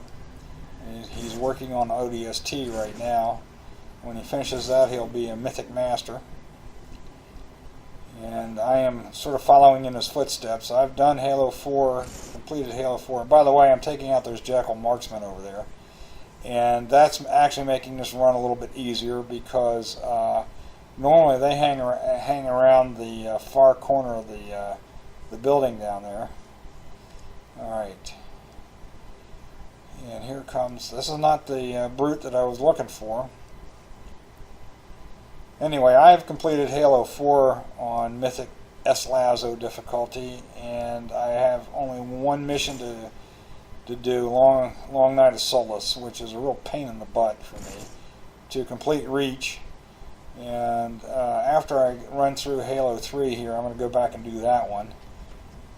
He's working on ODST right now. When he finishes that, he'll be a Mythic Master. And I am sort of following in his footsteps. I've done Halo 4, completed Halo 4. And by the way, I'm taking out those Jackal Marksmen over there. And that's actually making this run a little bit easier because normally they hang around the far corner of the building down there. Alright. And here comes, this is not the brute that I was looking for. Anyway, I've completed Halo 4 on Mythic SLASO difficulty, and I have only one mission to do, Long Night of Solace, which is a real pain in the butt for me, to complete Reach. And after I run through Halo 3 here, I'm going to go back and do that one.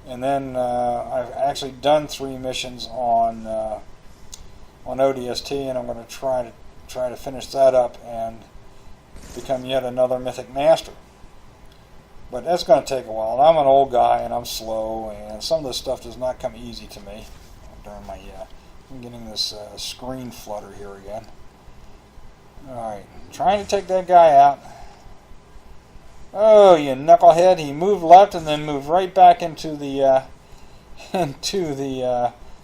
And then I've actually done 3 missions on ODST, and I'm going to try to finish that up and become yet another Mythic Master. But that's going to take a while. I'm an old guy and I'm slow, and some of this stuff does not come easy to me. During my, I'm getting this screen flutter here again. Alright, trying to take that guy out. Oh, you knucklehead! He moved left and then moved right back into the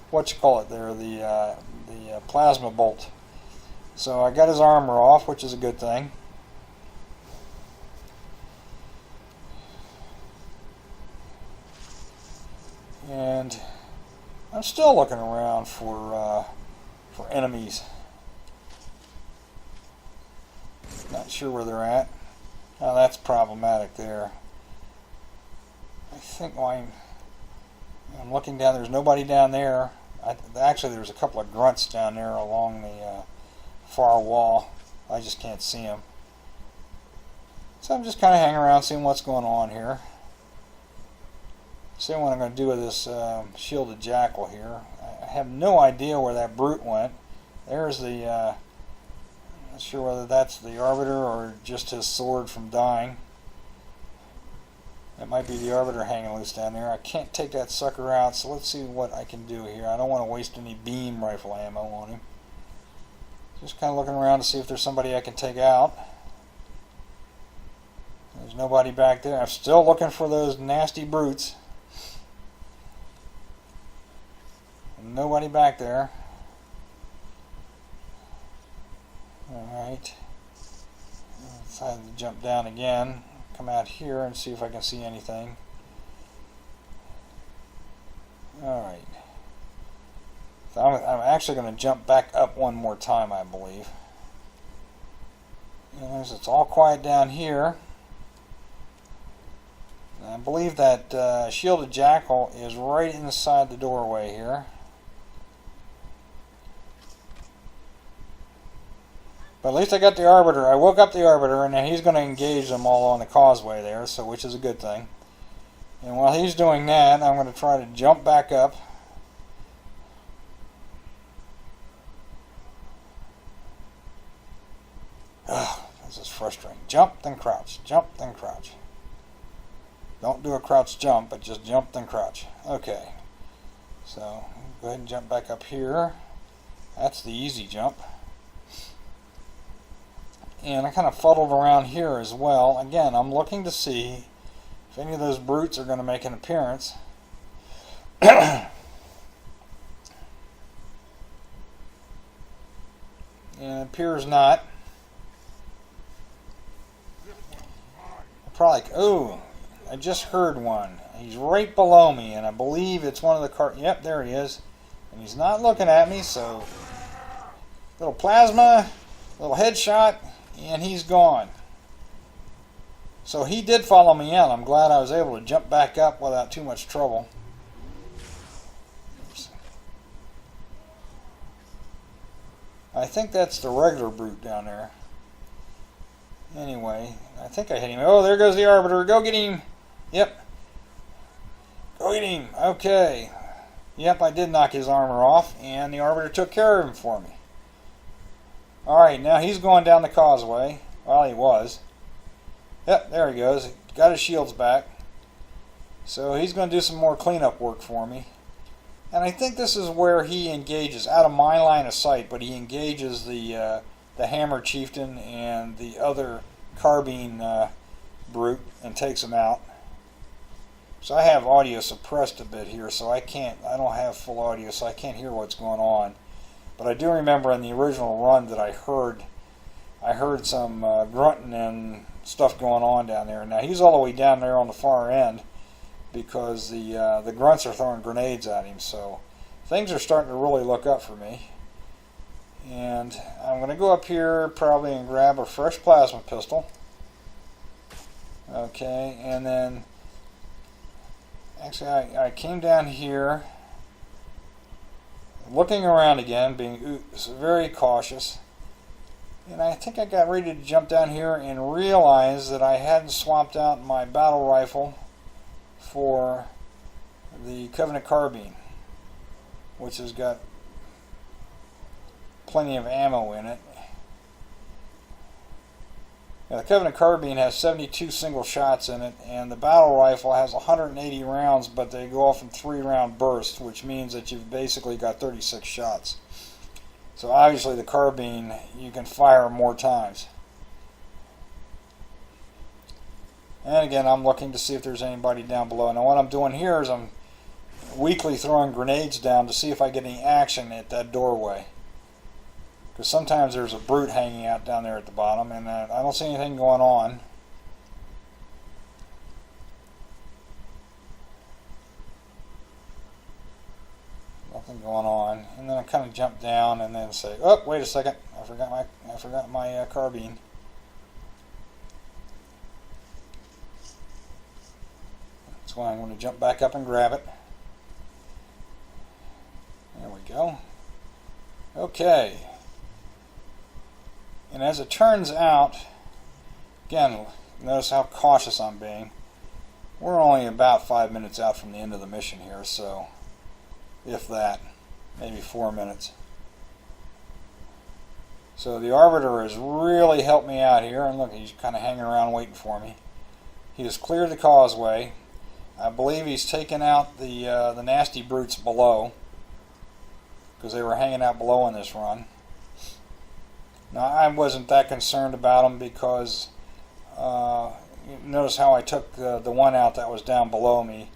what you call it there, the plasma bolt. So I got his armor off, which is a good thing. And I'm still looking around for enemies. Not sure where they're at. Oh, that's problematic there. I think while I'm looking down, there's nobody down there. Actually, there's a couple of grunts down there along the far wall. I just can't see them. So I'm just kind of hanging around, seeing what's going on here. See what I'm going to do with this shielded jackal here. I have no idea where that brute went. There's the not sure whether that's the Arbiter or just his sword from dying. That might be the Arbiter hanging loose down there. I can't take that sucker out, so let's see what I can do here. I don't want to waste any beam rifle ammo on him. Just kind of looking around to see if there's somebody I can take out. There's nobody back there. I'm still looking for those nasty brutes. Nobody back there. Alright. I decided to jump down again. Come out here and see if I can see anything. Alright. So I'm actually going to jump back up one more time, I believe. As it's all quiet down here. I believe that shielded jackal is right inside the doorway here. But at least I got the Arbiter. I woke up the Arbiter, and now he's going to engage them all on the causeway there, so which is a good thing. And while he's doing that, I'm going to try to jump back up. Ugh, this is frustrating. Jump, then crouch. Jump, then crouch. Don't do a crouch jump, but just jump, then crouch. Okay. So, go ahead and jump back up here. That's the easy jump. And I kind of fuddled around here as well. Again, I'm looking to see if any of those brutes are going to make an appearance. And it appears not. Probably, oh, I just heard one. He's right below me, and I believe it's one of the car. Yep, there he is. And he's not looking at me, so little plasma, little headshot, and he's gone. So he did follow me in. I'm glad I was able to jump back up without too much trouble. Oops. I think that's the regular brute down there. Anyway, I think I hit him. Oh, there goes the Arbiter. Go get him. Yep. Go get him. Okay. Yep, I did knock his armor off, and the Arbiter took care of him for me. Alright, now he's going down the causeway. Well, he was. Yep, there he goes. Got his shields back. So he's going to do some more cleanup work for me. And I think this is where he engages, out of my line of sight, but he engages the Hammer Chieftain and the other Carbine brute and takes him out. So I have audio suppressed a bit here, so I don't have full audio, so I can't hear what's going on. But I do remember in the original run that I heard some grunting and stuff going on down there. Now he's all the way down there on the far end because the grunts are throwing grenades at him, so things are starting to really look up for me. And I'm going to go up here probably and grab a fresh plasma pistol. Okay, and then actually I came down here looking around again, being very cautious. And I think I got ready to jump down here and realize that I hadn't swapped out my battle rifle for the Covenant Carbine, which has got plenty of ammo in it. Now, the Covenant Carbine has 72 single shots in it, and the battle rifle has 180 rounds, but they go off in 3-round bursts, which means that you've basically got 36 shots. So obviously the carbine, you can fire more times. And again, I'm looking to see if there's anybody down below. Now what I'm doing here is I'm weakly throwing grenades down to see if I get any action at that doorway. Because sometimes there's a brute hanging out down there at the bottom, and I don't see anything going on. Nothing going on, and then I kind of jump down and then say, "Oh, wait a second! I forgot my carbine." That's why I'm going to jump back up and grab it. There we go. Okay. And as it turns out, again, notice how cautious I'm being. We're only about 5 minutes out from the end of the mission here, so if that, maybe 4 minutes. So the Arbiter has really helped me out here, and look, he's kind of hanging around waiting for me. He has cleared the causeway. I believe he's taken out the nasty brutes below, because they were hanging out below in this run. Now I wasn't that concerned about them because notice how I took the one out that was down below me.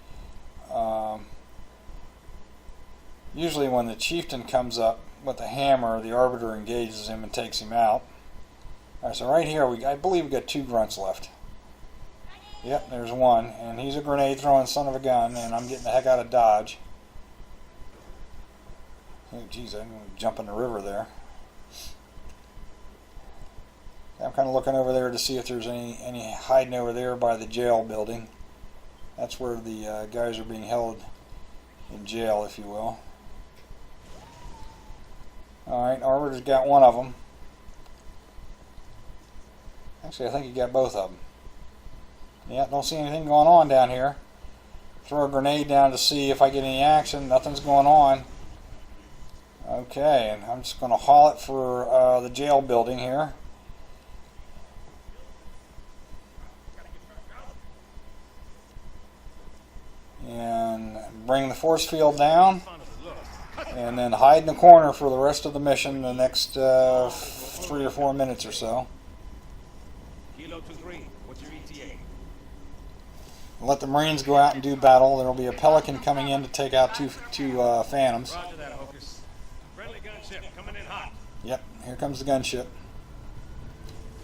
Usually when the chieftain comes up with a hammer, the Arbiter engages him and takes him out. Alright, so right here, I believe we got 2 grunts left. Yep, there's one, and he's a grenade throwing son of a gun, and I'm getting the heck out of dodge. Oh geez, I'm going to jump in the river there. I'm kind of looking over there to see if there's any hiding over there by the jail building. That's where the guys are being held in jail, if you will. Alright, Arbiter's got one of them. Actually, I think he got both of them. Yeah, don't see anything going on down here. Throw a grenade down to see if I get any action. Nothing's going on. Okay, and I'm just going to haul it for the jail building here. And bring the force field down, and then hide in the corner for the rest of the mission, the next 3 or 4 minutes or so. Kilo 2-3, what's your ETA? Let the Marines go out and do battle. There will be a Pelican coming in to take out two Phantoms. Roger that, Hocus. Friendly gunship coming in hot. Yep, here comes the gunship.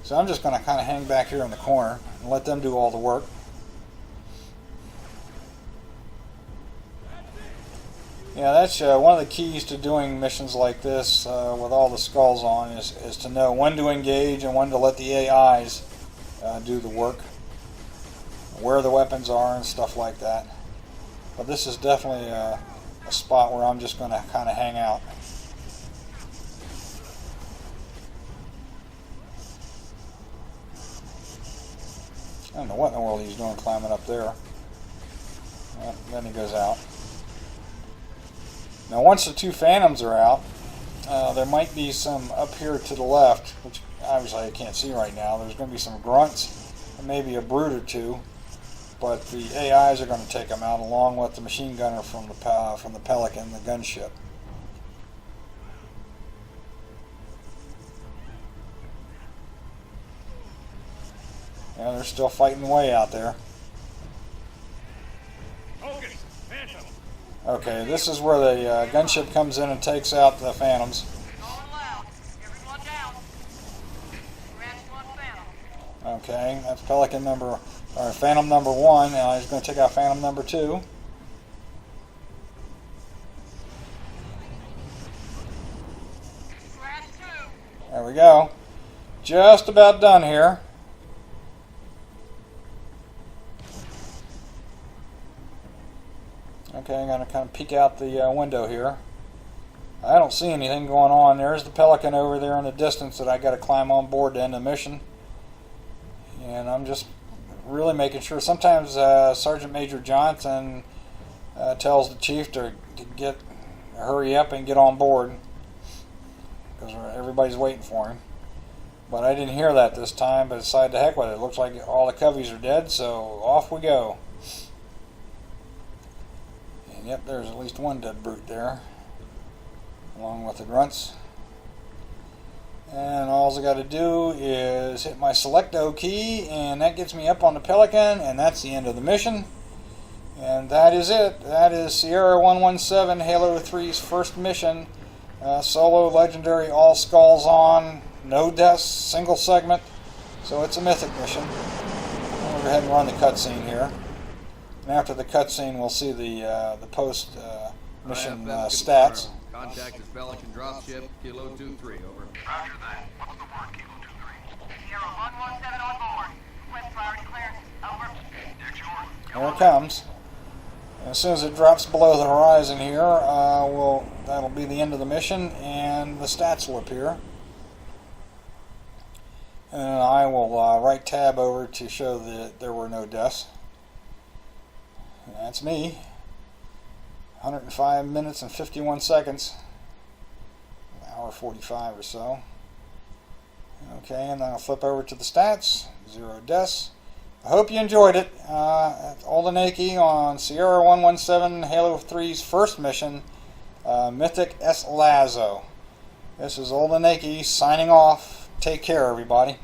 So I'm just going to kind of hang back here in the corner and let them do all the work. Yeah, that's one of the keys to doing missions like this with all the skulls on is to know when to engage and when to let the AIs do the work, where the weapons are and stuff like that. But this is definitely a spot where I'm just going to kind of hang out. I don't know what in the world he's doing climbing up there. Then he goes out. Now once the 2 Phantoms are out, there might be some up here to the left, which obviously I can't see right now. There's going to be some grunts, maybe a brute or two, but the AIs are going to take them out along with the machine gunner from the Pelican, the gunship. Yeah, they're still fighting away out there. Focus! Phantom! Okay, this is where the gunship comes in and takes out the Phantoms. Calling loud. Everyone down. Scratch one Phantom. Okay, that's Pelican number, or Phantom number 1. Now he's going to take out Phantom number 2. Scratch two. There we go. Just about done here. Okay, I'm going to kind of peek out the window here. I don't see anything going on. There's the Pelican over there in the distance that I got to climb on board to end the mission. And I'm just really making sure. Sometimes Sergeant Major Johnson tells the chief to hurry up and get on board because everybody's waiting for him. But I didn't hear that this time, but decided to heck with it. It looks like all the coveys are dead, so off we go. And yep, there's at least one dead brute there, along with the grunts. And all I got to do is hit my Selecto key, and that gets me up on the Pelican, and that's the end of the mission. And that is it. That is Sierra 117, Halo 3's first mission. Solo, legendary, all skulls on, no deaths, single segment. So it's a mythic mission. We'll go ahead and run the cutscene here. And after the cutscene, we'll see the post mission stats. Contact is Pelican dropship, Kilo 23, over. Roger that. What's the word, Kilo 23? Sierra 117 on board. Request priority clearance. Over. Deck shore. Here it comes. And as soon as it drops below the horizon here, that'll be the end of the mission, and the stats will appear. And then I will right tab over to show that there were no deaths. And that's me. 105 minutes and 51 seconds. An hour 45 or so. Okay, and then I'll flip over to the stats. 0 deaths. I hope you enjoyed it. Oldenaki on Sierra 117, Halo 3's first mission, Mythic SLASO. This is Oldenaki signing off. Take care, everybody.